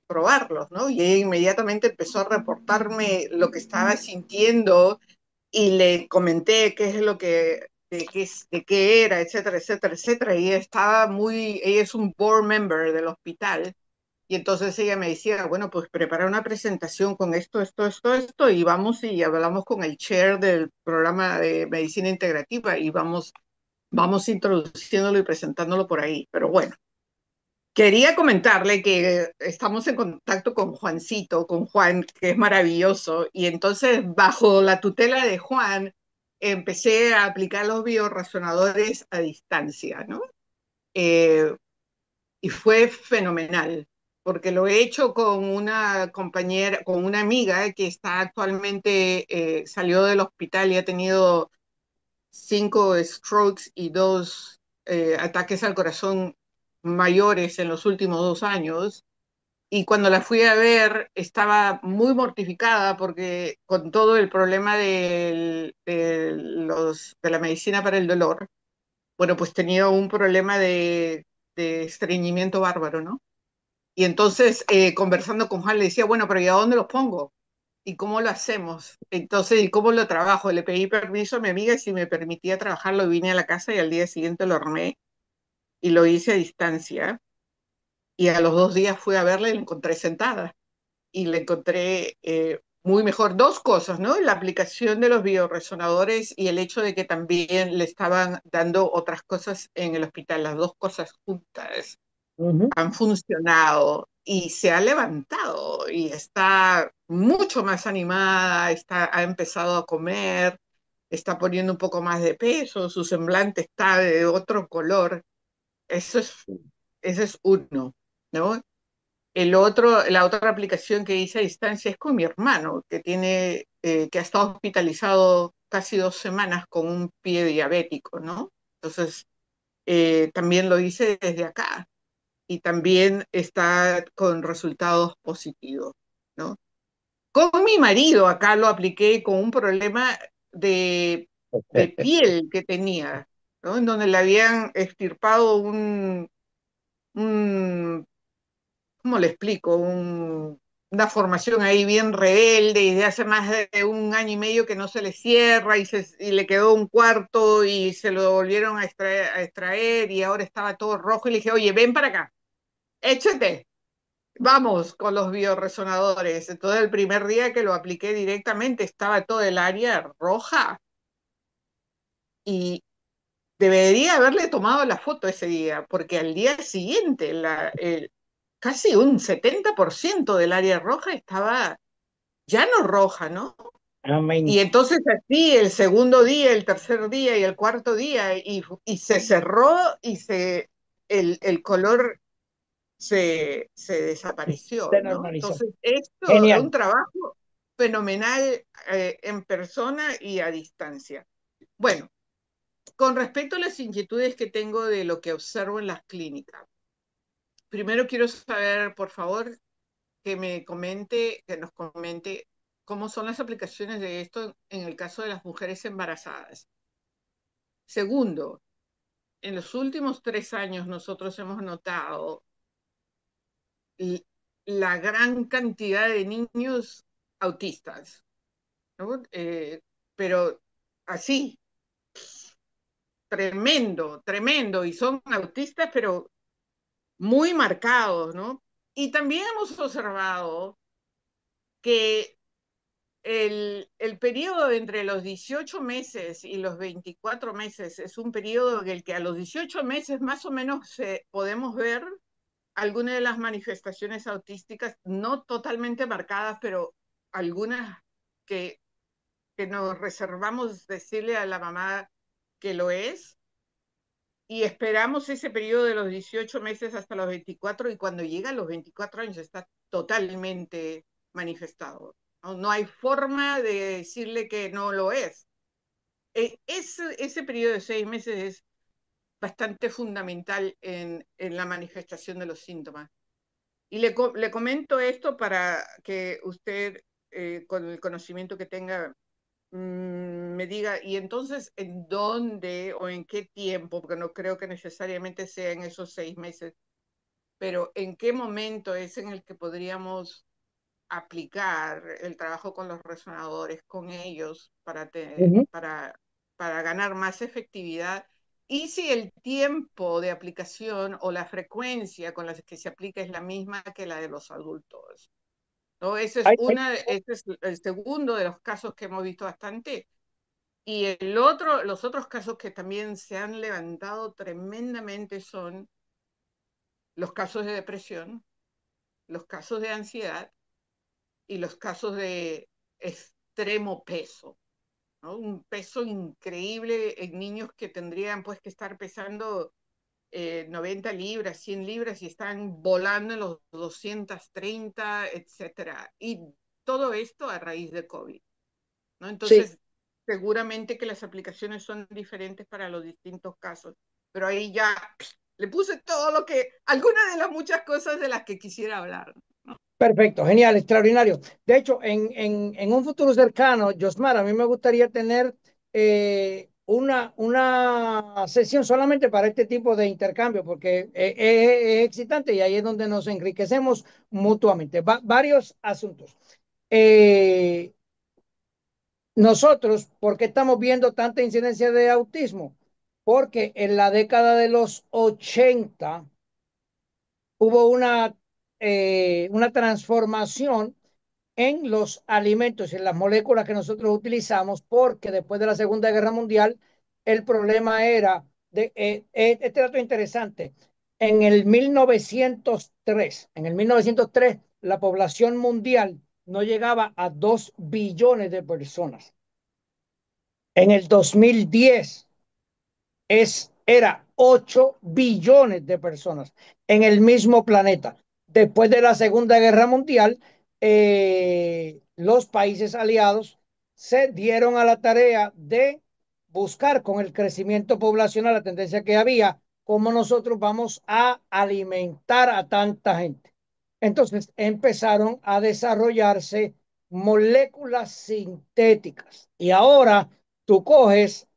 probarlos, ¿no? Y ella inmediatamente empezó a reportarme lo que estaba sintiendo y le comenté qué es lo que, de qué era, etcétera, etcétera, etcétera. Y ella es un board member del hospital. Y entonces ella me decía, bueno, pues prepara una presentación con esto, y vamos y hablamos con el chair del programa de medicina integrativa y vamos introduciéndolo y presentándolo por ahí. Pero bueno, quería comentarle que estamos en contacto con Juan, que es maravilloso, y entonces bajo la tutela de Juan empecé a aplicar los biorazonadores a distancia, ¿no? Eh, y fue fenomenal, porque lo he hecho con una compañera, con una amiga que está actualmente, salió del hospital y ha tenido 5 strokes y 2 ataques al corazón mayores en los últimos 2 años. Y cuando la fui a ver, estaba muy mortificada porque con todo el problema de la medicina para el dolor, bueno, pues tenía un problema de estreñimiento bárbaro, ¿no? Y entonces, conversando con Juan, le decía, bueno, pero ¿y a dónde los pongo? ¿Y cómo lo hacemos? Entonces, ¿y cómo lo trabajo? Le pedí permiso a mi amiga si me permitía trabajarlo, vine a la casa y al día siguiente lo armé y lo hice a distancia. Y a los 2 días fui a verla y la encontré sentada. Y la encontré muy mejor. Dos cosas, ¿no? La aplicación de los bioresonadores y el hecho de que también le estaban dando otras cosas en el hospital, las dos cosas juntas Ujú. han funcionado y se ha levantado y está mucho más animada, ha empezado a comer, está poniendo un poco más de peso, su semblante está de otro color. Eso es, ese es uno, ¿no? La otra aplicación que hice a distancia es con mi hermano, que ha estado hospitalizado casi 2 semanas con un pie diabético, ¿no? Entonces, también lo hice desde acá y también está con resultados positivos, ¿no? Con mi marido acá lo apliqué con un problema de, de piel que tenía, ¿no? En donde le habían extirpado un ¿cómo le explico? Una formación ahí bien rebelde y de hace más de 1 año y medio que no se le cierra y le quedó un cuarto y se lo volvieron a extraer y ahora estaba todo rojo y le dije, oye, ven para acá, échate, vamos con los bioresonadores. Entonces el primer día que lo apliqué directamente estaba todo el área roja y debería haberle tomado la foto ese día, porque al día siguiente casi un 70% del área roja estaba ya no roja, ¿no? Amén. Y entonces así el segundo día, el tercer día y el cuarto día, y se cerró y el color se desapareció, Se ¿no? normalizó. Entonces, esto es un Genial. trabajo fenomenal en persona y a distancia. Bueno, con respecto a las inquietudes que tengo de lo que observo en las clínicas, primero quiero saber, por favor, que nos comente cómo son las aplicaciones de esto en el caso de las mujeres embarazadas. Segundo, en los últimos 3 años nosotros hemos notado la gran cantidad de niños autistas, ¿no? Pero así, tremendo, tremendo, y son autistas, pero muy marcados, ¿no? Y también hemos observado que el periodo entre los 18 meses y los 24 meses es un periodo en el que a los 18 meses más o menos podemos ver algunas de las manifestaciones autísticas, no totalmente marcadas, pero algunas que, que nos reservamos decirle a la mamá que lo es, y esperamos ese periodo de los 18 meses hasta los 24 y cuando llega a los 24 años está totalmente manifestado. No, no hay forma de decirle que no lo es. Ese periodo de 6 meses es bastante fundamental en la manifestación de los síntomas. Y le comento esto para que usted, con el conocimiento que tenga, me diga, y entonces, ¿en dónde o en qué tiempo? Porque no creo que necesariamente sea en esos 6 meses, pero ¿en qué momento es en el que podríamos aplicar el trabajo con los resonadores, con ellos, Ujú. para ganar más efectividad? Y si el tiempo de aplicación o la frecuencia con la que se aplica es la misma que la de los adultos, ¿no? Ese es el segundo de los casos que hemos visto bastante. Y los otros casos que también se han levantado tremendamente son los casos de depresión, los casos de ansiedad y los casos de extremo peso, ¿no? Un peso increíble en niños que tendrían pues que estar pesando 90 libras, 100 libras y están volando en los 230, etcétera. Y todo esto a raíz de COVID, ¿no? Sí, Entonces, seguramente que las aplicaciones son diferentes para los distintos casos, pero ahí ya le puse todo algunas de las muchas cosas de las que quisiera hablar. perfecto, genial, extraordinario. De hecho, en un futuro cercano, Josmar, a mí me gustaría tener una sesión solamente para este tipo de intercambio, porque es excitante y ahí es donde nos enriquecemos mutuamente. Varios asuntos. Eh, Nosotros, ¿por qué estamos viendo tanta incidencia de autismo? Porque en la década de los 80 hubo una transformación en los alimentos y en las moléculas que nosotros utilizamos, porque después de la Segunda Guerra Mundial, el problema era, este dato interesante, en el 1903, la población mundial no llegaba a 2 billones de personas. En el 2010 era 8 billones de personas en el mismo planeta. después de la Segunda Guerra Mundial, los países aliados se dieron a la tarea de buscar con el crecimiento poblacional, la tendencia que había, cómo nosotros vamos a alimentar a tanta gente. Entonces empezaron a desarrollarse moléculas sintéticas y ahora tú coges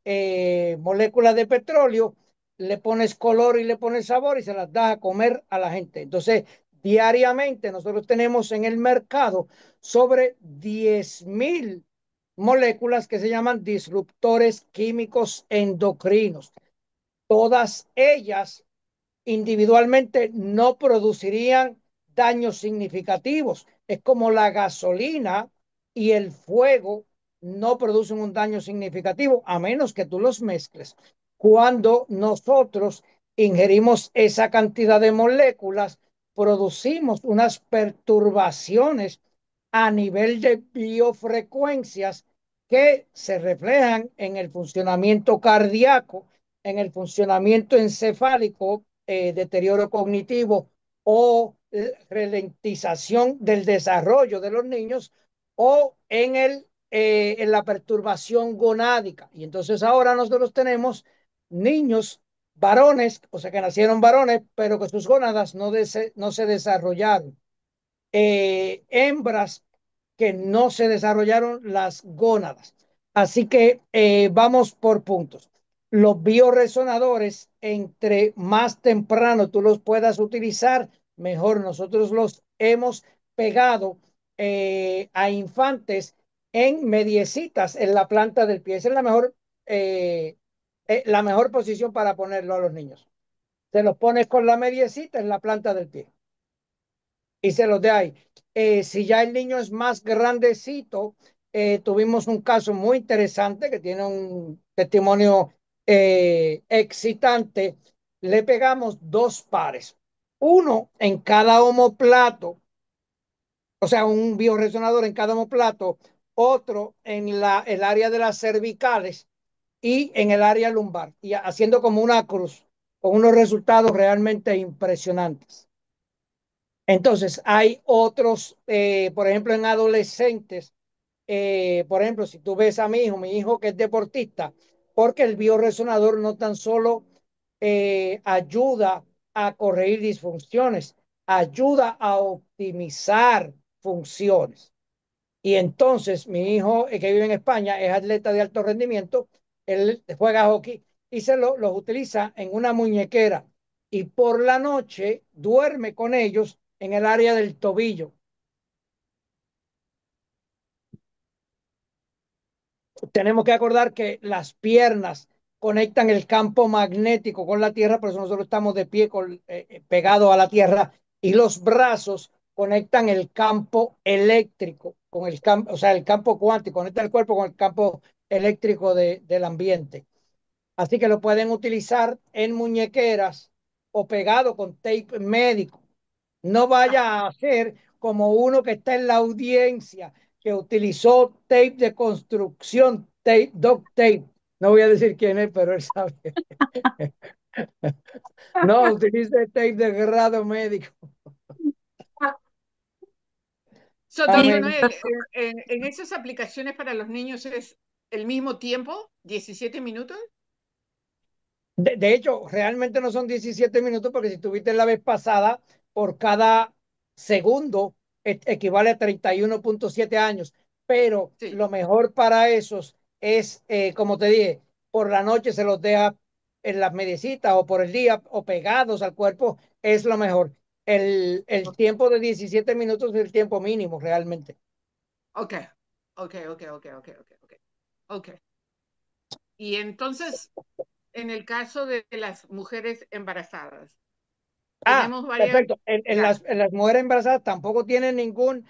moléculas de petróleo, le pones color y le pones sabor y se las das a comer a la gente. Entonces, diariamente nosotros tenemos en el mercado sobre 10.000 moléculas que se llaman disruptores químicos endocrinos. Todas ellas individualmente no producirían daños significativos. Es como la gasolina y el fuego no producen un daño significativo a menos que tú los mezcles. Cuando nosotros ingerimos esa cantidad de moléculas, producimos unas perturbaciones a nivel de biofrecuencias que se reflejan en el funcionamiento cardíaco, en el funcionamiento encefálico, deterioro cognitivo o ralentización del desarrollo de los niños o en la perturbación gonádica. Y entonces ahora nosotros tenemos niños varones, o sea que nacieron varones, pero que sus gónadas no se desarrollaron. Hembras que no se desarrollaron las gónadas. Así que vamos por puntos. Los bioresonadores, entre más temprano tú los puedas utilizar, mejor. Nosotros los hemos pegado a infantes en mediecitas en la planta del pie. Esa es la mejor posición para ponerlo a los niños. Se los pones con la mediecita en la planta del pie y se los de ahí. Si ya el niño es más grandecito, tuvimos un caso muy interesante que tiene un testimonio excitante. Le pegamos dos pares, uno en cada omoplato, o sea, un bioresonador en cada omoplato, otro en el área de las cervicales y en el área lumbar, y haciendo como una cruz, con unos resultados realmente impresionantes. Entonces, hay otros, por ejemplo, en adolescentes, por ejemplo, si tú ves a mi hijo que es deportista, porque el bioresonador no tan solo ayuda a corregir disfunciones, ayuda a optimizar funciones. Y entonces mi hijo, que vive en España, es atleta de alto rendimiento, él juega hockey y los utiliza en una muñequera y por la noche duerme con ellos en el área del tobillo. Tenemos que acordar que las piernas conectan el campo magnético con la tierra, por eso nosotros estamos de pie pegados a la tierra, y los brazos conectan el campo eléctrico con el campo, o sea, el campo cuántico, conecta el cuerpo con el campo eléctrico del ambiente. Así que lo pueden utilizar en muñequeras o pegado con tape médico. No vaya a ser como uno que está en la audiencia que utilizó tape de construcción, tape, duct tape. No voy a decir quién es, pero él sabe. No, utilice tape de grado médico. Doctor Amén. Noel, en esas aplicaciones para los niños es el mismo tiempo, 17 minutos. De hecho, realmente no son 17 minutos porque si tuviste la vez pasada, por cada segundo equivale a 31.7 años. Pero Sí, lo mejor para esos es, como te dije, por la noche se los deja en las medicitas o por el día o pegados al cuerpo, es lo mejor. El tiempo de 17 minutos es el tiempo mínimo realmente. ok, ok, ok, ok, ok, ok, ok. Ok. Y entonces, en el caso de las mujeres embarazadas, Ah, tenemos varias, perfecto. En ya, las mujeres embarazadas tampoco tienen ninguna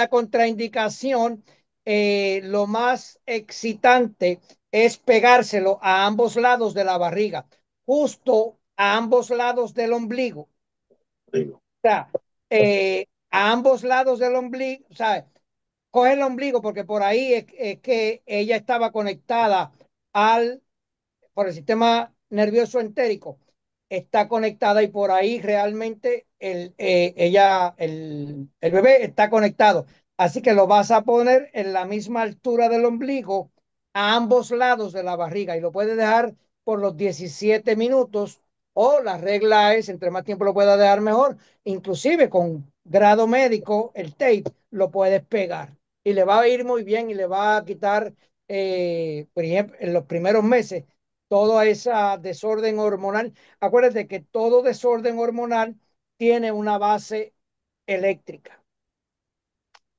contraindicación. Lo más excitante es pegárselo a ambos lados de la barriga, justo a ambos lados del ombligo. Digo, O sea, a ambos lados del ombligo, ¿sabes? Coge el ombligo porque por ahí es que ella estaba conectada por el sistema nervioso entérico está conectada y por ahí realmente el bebé está conectado. Así que lo vas a poner en la misma altura del ombligo a ambos lados de la barriga y lo puedes dejar por los 17 minutos o la regla es, entre más tiempo lo puedas dejar mejor, inclusive con grado médico, el tape lo puedes pegar y le va a ir muy bien y le va a quitar, por ejemplo, en los primeros meses, toda esa desorden hormonal. Acuérdate que todo desorden hormonal tiene una base eléctrica.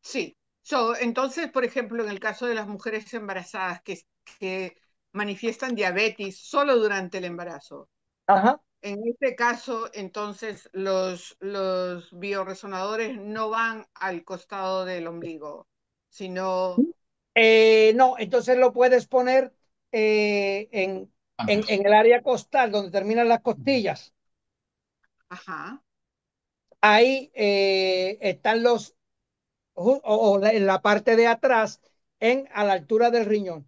Sí. Entonces, por ejemplo, en el caso de las mujeres embarazadas que manifiestan diabetes solo durante el embarazo, Ajá. en este caso, entonces, los bioresonadores no van al costado del ombligo, sino, No, entonces lo puedes poner Antes. en el área costal, donde terminan las costillas. ajá, Ahí están en la parte de atrás, a la altura del riñón.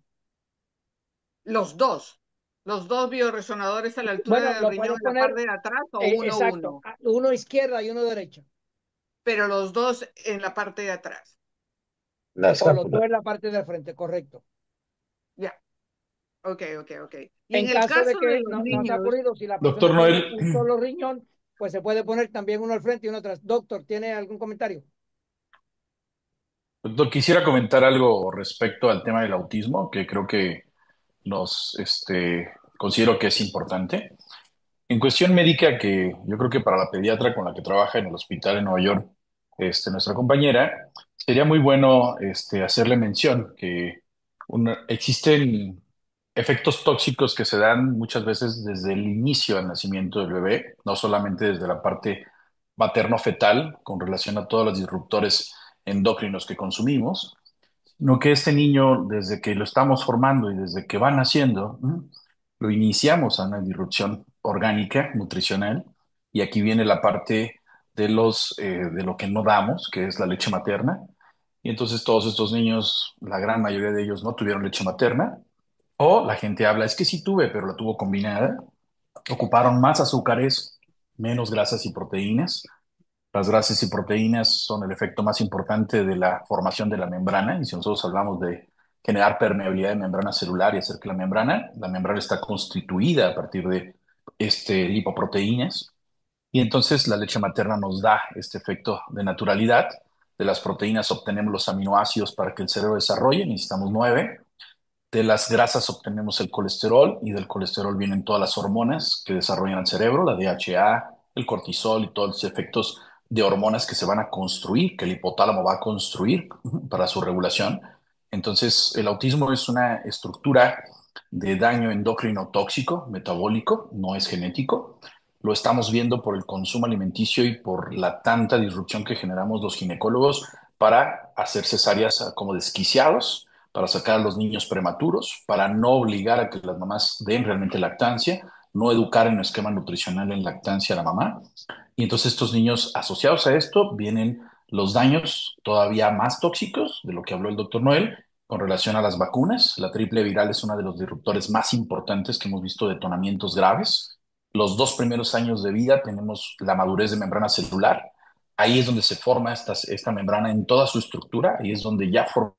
los dos, los dos bioresonadores a la altura Bueno, del lo riñón puedes en la poner, parte de atrás o uno exacto, uno, uno izquierda y uno derecha, pero los dos en la parte de atrás. La o los escápula. dos en la parte de frente, correcto. Ya, ok, ok, ok. Y en En el caso de caso de que los no se ha niños, ocurrido, si la Doctor persona tiene Noel, un solo riñón, pues se puede poner también uno al frente y uno atrás. Doctor, ¿tiene algún comentario? doctor, quisiera comentar algo respecto al tema del autismo, que creo que considero que es importante. En cuestión médica, que yo creo que para la pediatra con la que trabaja en el hospital en Nueva York, nuestra compañera, sería muy bueno hacerle mención que existen efectos tóxicos que se dan muchas veces desde el inicio del nacimiento del bebé, no solamente desde la parte materno-fetal con relación a todos los disruptores endocrinos que consumimos, no que este niño, desde que lo estamos formando y desde que va naciendo, lo iniciamos a una disrupción orgánica, nutricional, y aquí viene la parte de lo que no damos, que es la leche materna. Y entonces todos estos niños, la gran mayoría de ellos no tuvieron leche materna, o la gente habla, es que sí tuve, pero la tuvo combinada. Ocuparon más azúcares, menos grasas y proteínas. Las grasas y proteínas son el efecto más importante de la formación de la membrana, y si nosotros hablamos de generar permeabilidad de membrana celular y hacer que la membrana está constituida a partir de lipoproteínas, y entonces la leche materna nos da este efecto de naturalidad. De las proteínas obtenemos los aminoácidos para que el cerebro desarrolle, necesitamos 9. De las grasas obtenemos el colesterol y del colesterol vienen todas las hormonas que desarrollan el cerebro, la DHA, el cortisol y todos los efectos de hormonas que se van a construir, que el hipotálamo va a construir para su regulación. Entonces, el autismo es una estructura de daño endocrino tóxico, metabólico, no es genético. Lo estamos viendo por el consumo alimenticio y por la tanta disrupción que generamos los ginecólogos para hacer cesáreas como desquiciados, para sacar a los niños prematuros, para no obligar a que las mamás den realmente lactancia, no educar en un esquema nutricional en lactancia a la mamá. Y entonces estos niños asociados a esto vienen los daños todavía más tóxicos de lo que habló el doctor Noel con relación a las vacunas. La triple viral es uno de los disruptores más importantes que hemos visto detonamientos graves. Los 2 primeros años de vida tenemos la madurez de membrana celular. Ahí es donde se forma esta membrana en toda su estructura. Ahí es donde ya formamos,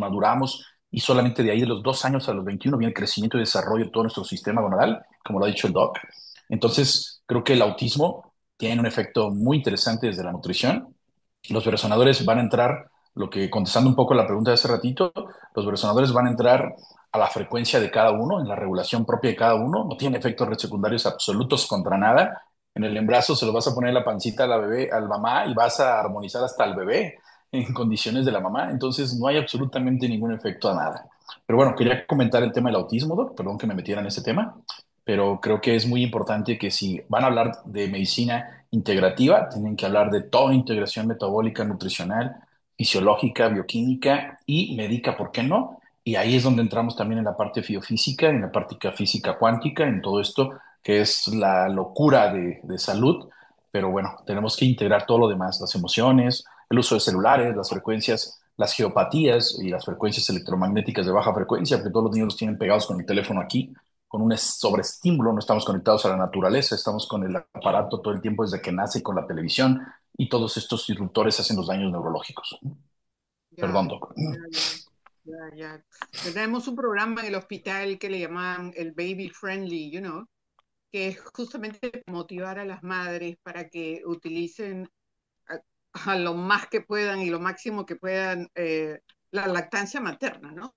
maduramos, y solamente de ahí, de los 2 años a los 21, viene el crecimiento y desarrollo de todo nuestro sistema gonadal, como lo ha dicho el doc. Entonces, creo que el autismo tiene un efecto muy interesante desde la nutrición. Los resonadores van a entrar, contestando un poco la pregunta de hace ratito, los resonadores van a entrar a la frecuencia de cada uno, en la regulación propia de cada uno, no tiene efectos secundarios absolutos contra nada. En el embarazo se lo vas a poner en la pancita a la bebé, al mamá, y vas a armonizar hasta el bebé en condiciones de la mamá, entonces no hay absolutamente ningún efecto a nada. Pero bueno, quería comentar el tema del autismo, doc, perdón que me metiera en ese tema, pero creo que es muy importante que si van a hablar de medicina integrativa, tienen que hablar de toda integración metabólica, nutricional, fisiológica, bioquímica y médica, ¿por qué no? Y ahí es donde entramos también en la parte biofísica, en la parte física cuántica, en todo esto que es la locura de salud. Pero bueno, tenemos que integrar todo lo demás, las emociones, el uso de celulares, las frecuencias, las geopatías y las frecuencias electromagnéticas de baja frecuencia, porque todos los niños los tienen pegados con el teléfono aquí. con un sobreestímulo, no estamos conectados a la naturaleza, estamos con el aparato todo el tiempo desde que nace con la televisión y todos estos disruptores hacen los daños neurológicos. Perdón, Ya, Doc. ya, ya, ya, ya. Tenemos un programa en el hospital que le llaman el Baby Friendly, que es justamente motivar a las madres para que utilicen a, a lo más que puedan y lo máximo que puedan la lactancia materna, ¿no?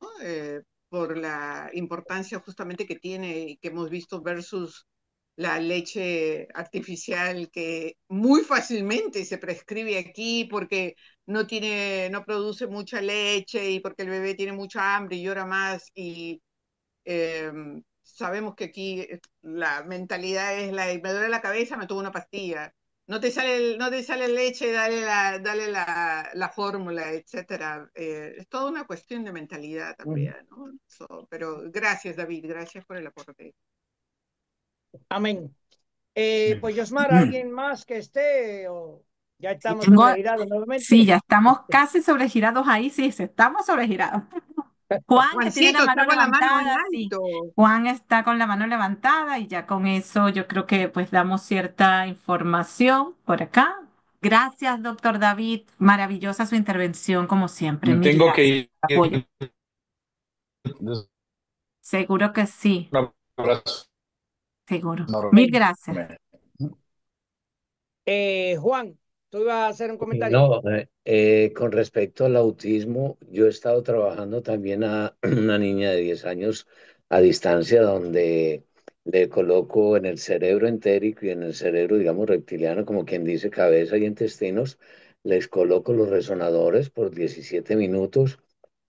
Por la importancia justamente que tiene y que hemos visto versus la leche artificial que muy fácilmente se prescribe aquí porque no produce mucha leche y porque el bebé tiene mucha hambre y llora más y eh, sabemos que aquí la mentalidad es me duele la cabeza, me tomo una pastilla. No te sale leche, dale la fórmula, etcétera. Es toda una cuestión de mentalidad también, ¿no? Pero gracias, David, gracias por el aporte. Amén. Pues Yosmar, ¿alguien más que esté o ya Sí, estamos sobregirados sí, nuevamente? ya estamos casi sobregirados ahí, sí, sí, estamos sobregirados. Juan, que tiene la Juancito mano está con la mano en levantada, sí. alto. Juan está con la mano levantada y ya con eso yo creo que pues damos cierta información por acá. Gracias, doctor David. Maravillosa su intervención, como siempre. Me Mil tengo gracias. que Apoyo. ir. Un Seguro que sí, abrazo seguro. Mil Amén. gracias. enorme. Juan, tú ibas a hacer un comentario. No, con respecto al autismo, yo he estado trabajando también a una niña de 10 años a distancia donde le coloco en el cerebro entérico y en el cerebro, digamos, reptiliano, como quien dice cabeza y intestinos, les coloco los resonadores por 17 minutos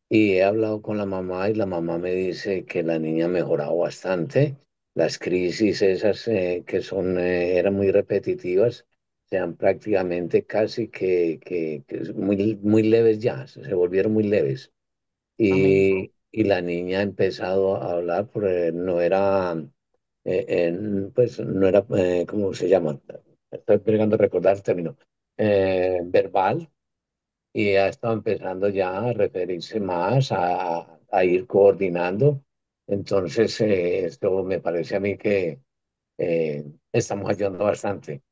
y he hablado con la mamá y la mamá me dice que la niña ha mejorado bastante. Las crisis esas eran muy repetitivas, sean prácticamente casi que muy leves ya, se volvieron muy leves. Amén. Y la niña ha empezado a hablar, porque no era, pues no era, ¿cómo se llama? Estoy tratando de recordar el término. Verbal, y ha estado empezando ya a referirse más, a ir coordinando. Entonces, esto me parece a mí que estamos ayudando bastante.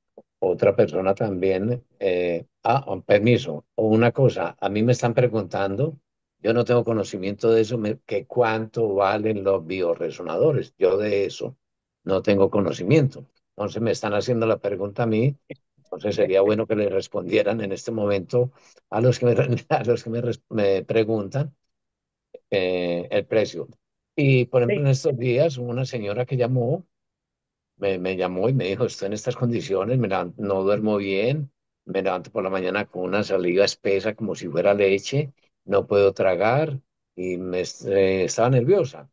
Otra persona también, un permiso, o una cosa, a mí me están preguntando, yo no tengo conocimiento de eso, que cuánto valen los bioresonadores. Yo de eso no tengo conocimiento. Entonces me están haciendo la pregunta a mí, entonces sería bueno que le respondieran en este momento a los que a los que me preguntan el precio. Y por ejemplo, Sí. en estos días, una señora que me llamó y me dijo, estoy en estas condiciones, no duermo bien, me levanto por la mañana con una saliva espesa como si fuera leche, no puedo tragar y estaba nerviosa.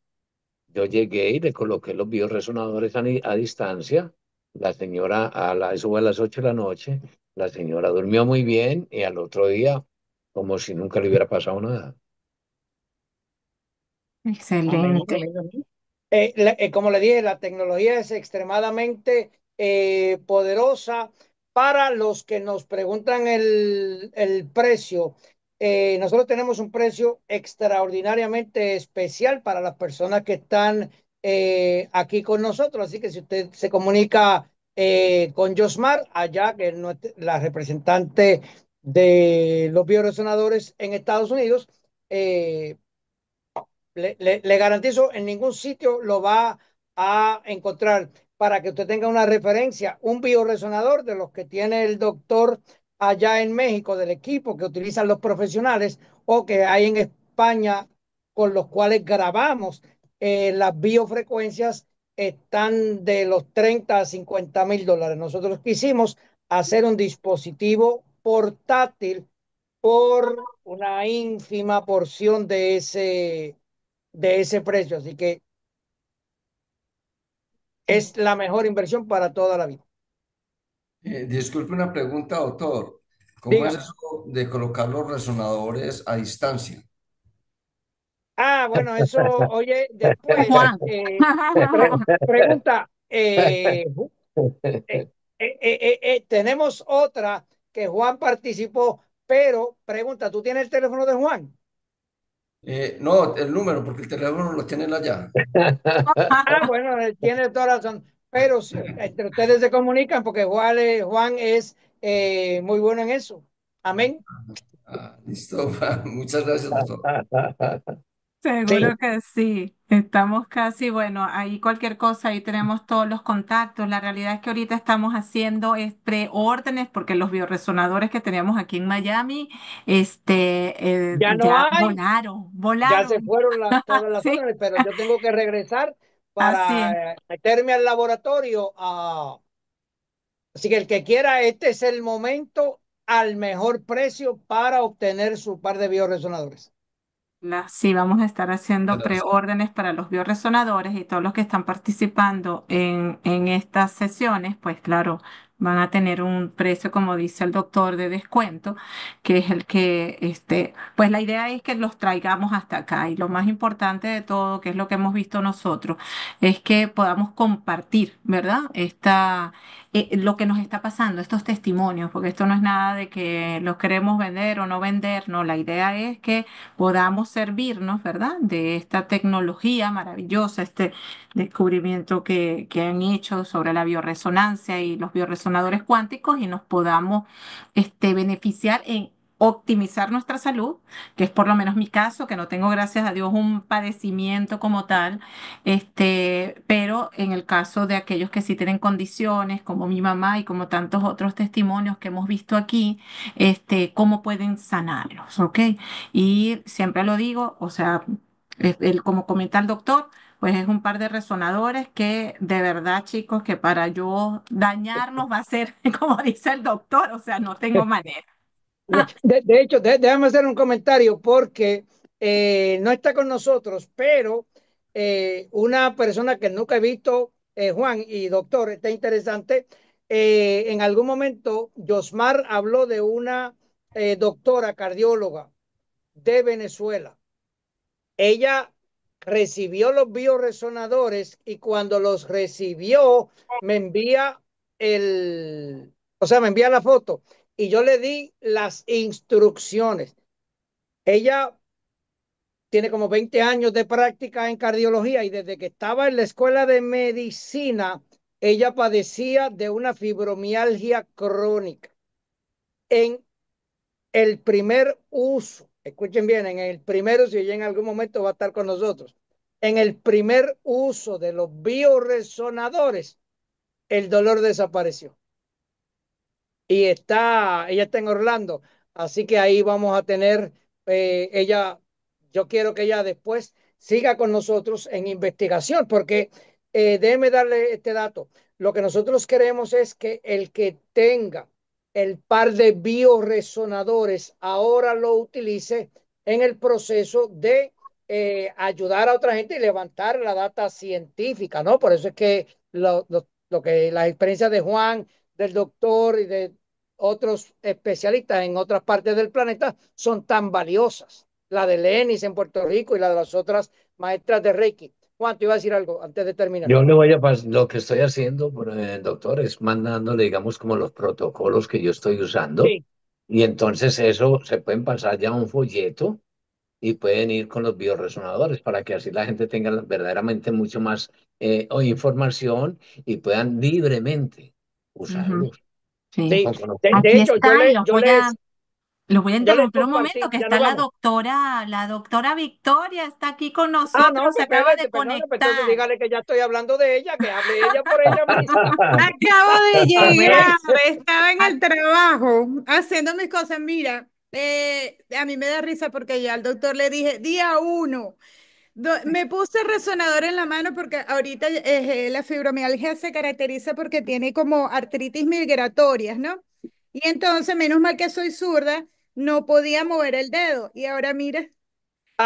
Yo llegué y le coloqué los bioresonadores a distancia. La señora, eso fue a las 8 de la noche, la señora durmió muy bien y al otro día, como si nunca le hubiera pasado nada. Amén, Excelente. amén, amén. Como le dije, la tecnología es extremadamente poderosa. Para los que nos preguntan el precio, nosotros tenemos un precio extraordinariamente especial para las personas que están aquí con nosotros. Así que si usted se comunica con Josmar, allá, que es la representante de los bioresonadores en Estados Unidos, eh, le garantizo, en ningún sitio lo va a encontrar. Para que usted tenga una referencia, un bioresonador de los que tiene el doctor allá en México, del equipo que utilizan los profesionales o que hay en España con los cuales grabamos las biofrecuencias, están de los 30 a 50 mil dólares. Nosotros quisimos hacer un dispositivo portátil por una ínfima porción de ese precio. Así que es la mejor inversión para toda la vida. Disculpe una pregunta, doctor. ¿Cómo es Dígame. eso de colocar los resonadores a distancia? Bueno, eso, oye, después, Juan. pregunta, tenemos otra que Juan participó, pero pregunta, ¿tú tienes el teléfono de Juan? No, el número, porque el teléfono lo tienen allá. Ah, bueno, tiene toda razón. Pero entre ustedes se comunican porque Juan es muy bueno en eso. Amén. Ah, listo. Muchas gracias, doctor. Sí, Seguro que sí. Estamos casi, bueno, ahí cualquier cosa, ahí tenemos todos los contactos. La realidad es que ahorita estamos haciendo preórdenes porque los bioresonadores que teníamos aquí en Miami, ya no ya hay, volaron, ya se volaron. fueron todas las Sí, órdenes, pero yo tengo que regresar así es. para meterme al laboratorio. Así que el que quiera, este es el momento al mejor precio para obtener su par de bioresonadores. Sí, vamos a estar Muchas haciendo gracias. preórdenes para los bioresonadores y todos los que están participando en estas sesiones, pues claro, van a tener un precio, como dice el doctor, de descuento, que es el que, pues la idea es que los traigamos hasta acá y lo más importante de todo, que es lo que hemos visto nosotros, es que podamos compartir, ¿verdad? Lo que nos está pasando, estos testimonios, porque esto no es nada de que los queremos vender o no vender, no, la idea es que podamos servirnos, ¿verdad? De esta tecnología maravillosa, este descubrimiento que han hecho sobre la bioresonancia y los bioresonadores cuánticos y nos podamos beneficiar en optimizar nuestra salud, que es por lo menos mi caso, que no tengo, gracias a Dios, un padecimiento como tal, pero en el caso de aquellos que sí tienen condiciones, como mi mamá y como tantos otros testimonios que hemos visto aquí, cómo pueden sanarlos, ¿ok? Y siempre lo digo, o sea, como comenta el doctor, pues es un par de resonadores que de verdad, chicos, que para yo dañarlos va a ser, como dice el doctor, o sea, no tengo manera. De hecho, déjame hacer un comentario porque no está con nosotros, pero una persona que nunca he visto, Juan y doctor, está interesante. En algún momento, Josmar habló de una doctora cardióloga de Venezuela. Ella recibió los bioresonadores y cuando los recibió me envía me envía la foto y yo le di las instrucciones. Ella tiene como 20 años de práctica en cardiología y desde que estaba en la escuela de medicina, ella padecía de una fibromialgia crónica. En el primer uso, escuchen bien, en el primer uso, y ella en algún momento va a estar con nosotros, en el primer uso de los bioresonadores, el dolor desapareció. Y ella está en Orlando, así que ahí vamos a tener, ella, yo quiero que ella después siga con nosotros en investigación, porque déjeme darle este dato. Lo que nosotros queremos es que el que tenga el par de bioresonadores ahora lo utilice en el proceso de ayudar a otra gente y levantar la data científica, ¿no? Por eso es que lo que las experiencias de Juan, del doctor y de otros especialistas en otras partes del planeta son tan valiosas. La de Lenis en Puerto Rico y la de las otras maestras de Reiki. Juan, te iba a decir algo antes de terminar. Yo le voy a lo que estoy haciendo, doctor, es mandándole, digamos, como los protocolos que yo estoy usando. Sí. Y entonces eso se pueden pasar ya a un folleto y pueden ir con los bioresonadores para que así la gente tenga verdaderamente mucho más información y puedan libremente Ujú, usarlos sí. Sí, con conocimiento. Aquí de hecho, está y los voy a yo les interrumpir un momento, compartí, que ya no está vamos. la doctora Victoria está aquí con Ah, no, nosotros, se pues acaba de espérate, perdón, pues entonces conectar. dígale que ya estoy hablando de ella, que hable ella por ella misma. Acabo de Amén. llegar, estaba en Ah, el trabajo haciendo mis cosas. Mira, a mí me da risa porque ya al doctor le dije, día uno, me puse el resonador en la mano porque ahorita la fibromialgia se caracteriza porque tiene como artritis migratorias, ¿no? Y entonces, menos mal que soy zurda, no podía mover el dedo. Y ahora mira.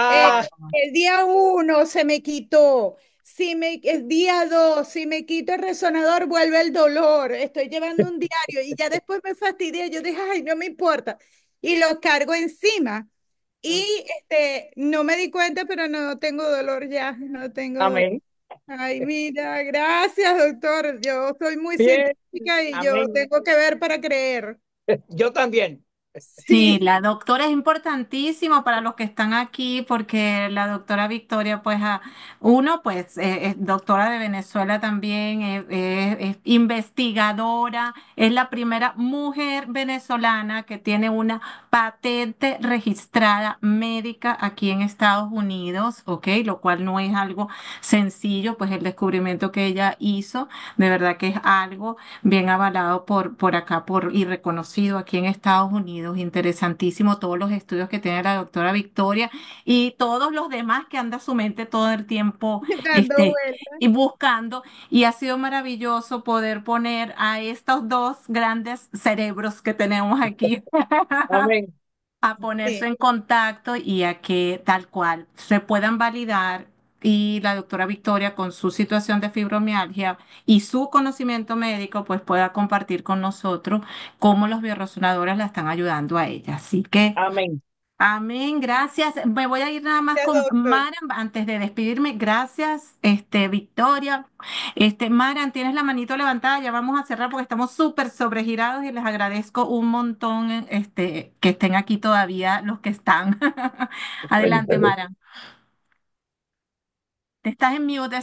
Eh, Ah, el día uno se me quitó. Si el día dos, si me quito el resonador, vuelve el dolor. Estoy llevando un diario y ya después me fastidié. Yo dije, ay, no me importa. Y lo cargo encima. Y no me di cuenta, pero no tengo dolor ya. No tengo dolor. amén. Ay, mira, gracias, doctor. Yo soy muy Bien, científica y yo amén. tengo que ver para creer. Yo también. Sí, Sí, la doctora es importantísimo para los que están aquí porque la doctora Victoria, pues, uno, pues, es doctora de Venezuela también, es investigadora, es la primera mujer venezolana que tiene una patente registrada médica aquí en Estados Unidos, ¿ok? Lo cual no es algo sencillo, pues el descubrimiento que ella hizo, de verdad que es algo bien avalado por acá y reconocido aquí en Estados Unidos. Interesantísimo todos los estudios que tiene la doctora Victoria y todos los demás que anda su mente todo el tiempo dando este, vueltas. y buscando. Y ha sido maravilloso poder poner a estos dos grandes cerebros que tenemos aquí Amén. a ponerse Sí. en contacto y a que tal cual se puedan validar y la doctora Victoria con su situación de fibromialgia y su conocimiento médico pues pueda compartir con nosotros cómo los bioresonadores la están ayudando a ella. Así que Amén. amén, gracias. Me voy a ir nada más Ya, con doctor. Mara antes de despedirme. Gracias, Victoria. Mara, tienes la manito levantada, ya vamos a cerrar porque estamos súper sobregirados y les agradezco un montón, que estén aquí todavía los que están. Adelante, Mara. Estás en mute.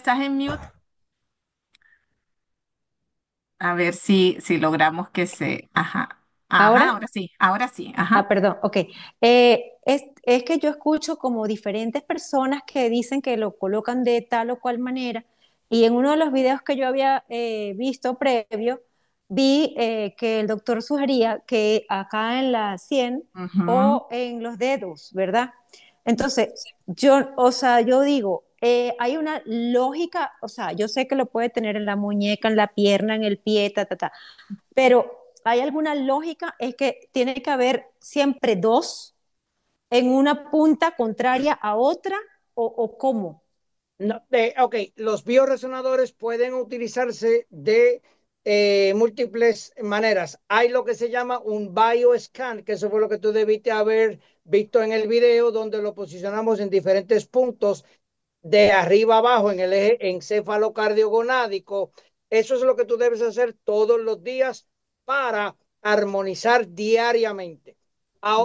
A ver si logramos que se. Ajá. Ajá, ¿Ahora? ahora sí, Ah, ajá. perdón, ok. Es que yo escucho como diferentes personas que dicen que lo colocan de tal o cual manera, y en uno de los videos que yo había visto previo, vi que el doctor sugería que acá en la sien Ujú, o en los dedos, ¿verdad? Entonces, o sea, yo digo, hay una lógica, o sea, yo sé que lo puede tener en la muñeca, en la pierna, en el pie, ta, ta, ta, pero ¿hay alguna lógica? Es que tiene que haber siempre dos en una punta contraria a otra o cómo. No, ok, los bioresonadores pueden utilizarse de múltiples maneras. Hay lo que se llama un bioscan, que eso fue lo que tú debiste haber visto en el video, donde lo posicionamos en diferentes puntos de arriba abajo en el eje encéfalo-cardiogonádico. Eso es lo que tú debes hacer todos los días para armonizar diariamente.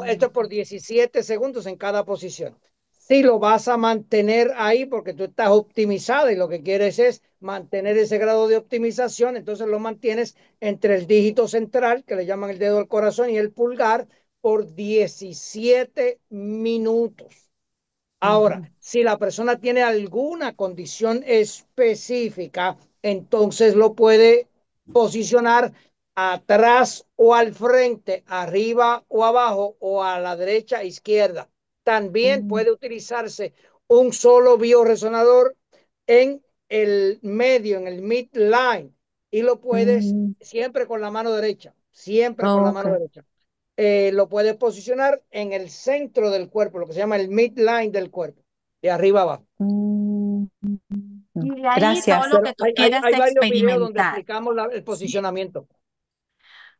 Esto es por 17 segundos en cada posición. Si lo vas a mantener ahí porque tú estás optimizado y lo que quieres es mantener ese grado de optimización, entonces lo mantienes entre el dígito central, que le llaman el dedo del corazón, y el pulgar por 17 minutos. Ahora, Ujú, si la persona tiene alguna condición específica, entonces lo puede posicionar atrás o al frente, arriba o abajo, o a la derecha e izquierda. También mm, puede utilizarse un solo bioresonador en el medio, en el midline, y lo puedes mm, siempre con la mano derecha, siempre con la ok. mano derecha. Lo puedes posicionar en el centro del cuerpo, lo que se llama el midline del cuerpo, de arriba abajo. Mm, no. y de ahí todo Gracias, lo que Pero tú quieras hay varios videos donde experimentar. explicamos el posicionamiento.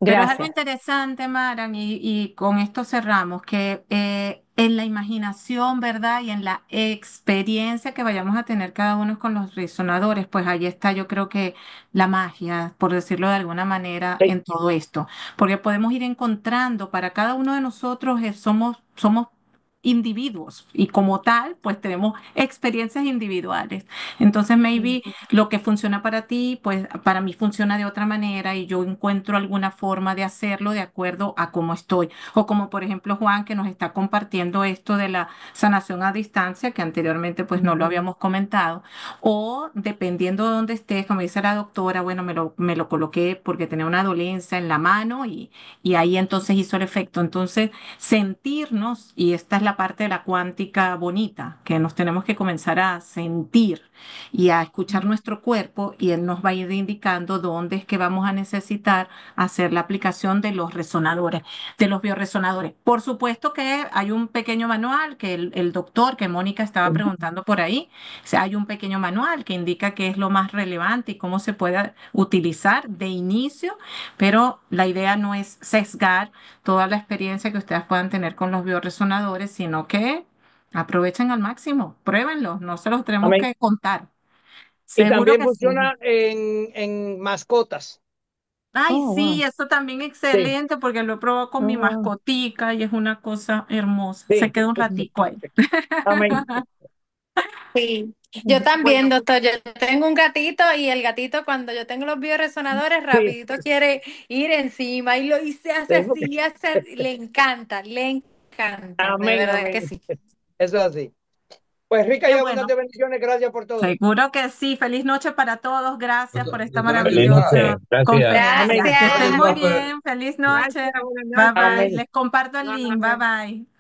Pero es algo gracias. interesante, Maran, y con esto cerramos, que en la imaginación, ¿verdad? Y en la experiencia que vayamos a tener cada uno con los resonadores, pues ahí está, yo creo que la magia, por decirlo de alguna manera, Sí. en todo esto. Porque podemos ir encontrando, para cada uno de nosotros somos individuos y como tal, pues tenemos experiencias individuales. Entonces, maybe lo que funciona para ti, pues para mí funciona de otra manera y yo encuentro alguna forma de hacerlo de acuerdo a cómo estoy. O como por ejemplo Juan que nos está compartiendo esto de la sanación a distancia, que anteriormente pues no lo Ujú, habíamos comentado. O dependiendo de dónde estés, como dice la doctora, bueno, me lo coloqué porque tenía una dolencia en la mano y ahí entonces hizo el efecto. Entonces, sentirnos, y esta es la parte de la cuántica bonita, que nos tenemos que comenzar a sentir y a escuchar nuestro cuerpo y él nos va a ir indicando dónde es que vamos a necesitar hacer la aplicación de los resonadores, de los bioresonadores. Por supuesto que hay un pequeño manual que el doctor, que Mónica estaba preguntando por ahí, o sea, hay un pequeño manual que indica qué es lo más relevante y cómo se puede utilizar de inicio, pero la idea no es sesgar toda la experiencia que ustedes puedan tener con los bioresonadores, sino que aprovechen al máximo, pruébenlos, no se los tenemos Amén. que contar. Y Seguro también que sí. funciona en mascotas. Ay, Oh, sí, wow. eso también Sí, excelente porque lo he probado con Oh, mi wow. mascotica y es una cosa hermosa. Se sí. queda un ratico ahí. Amén. Sí, yo Mm. también, Bueno, doctor. Yo tengo un gatito y el gatito cuando yo tengo los bioresonadores Sí, rapidito quiere ir encima y se hace eso- así, le encanta, de amén, verdad amén. que sí. Eso es así. Pues ricas y Qué bueno. abundantes bendiciones. Gracias por todo. Seguro que sí. Feliz noche para todos. Gracias por esta Doctora Feliz Angélica, maravillosa noche. Gracias. Amén. conferencia. Que estén Gracias. muy disculpa, pero bien. Feliz gracias, noche. buenas Bye noches. bye. Amén. Les comparto el link. Bye Bye. bye.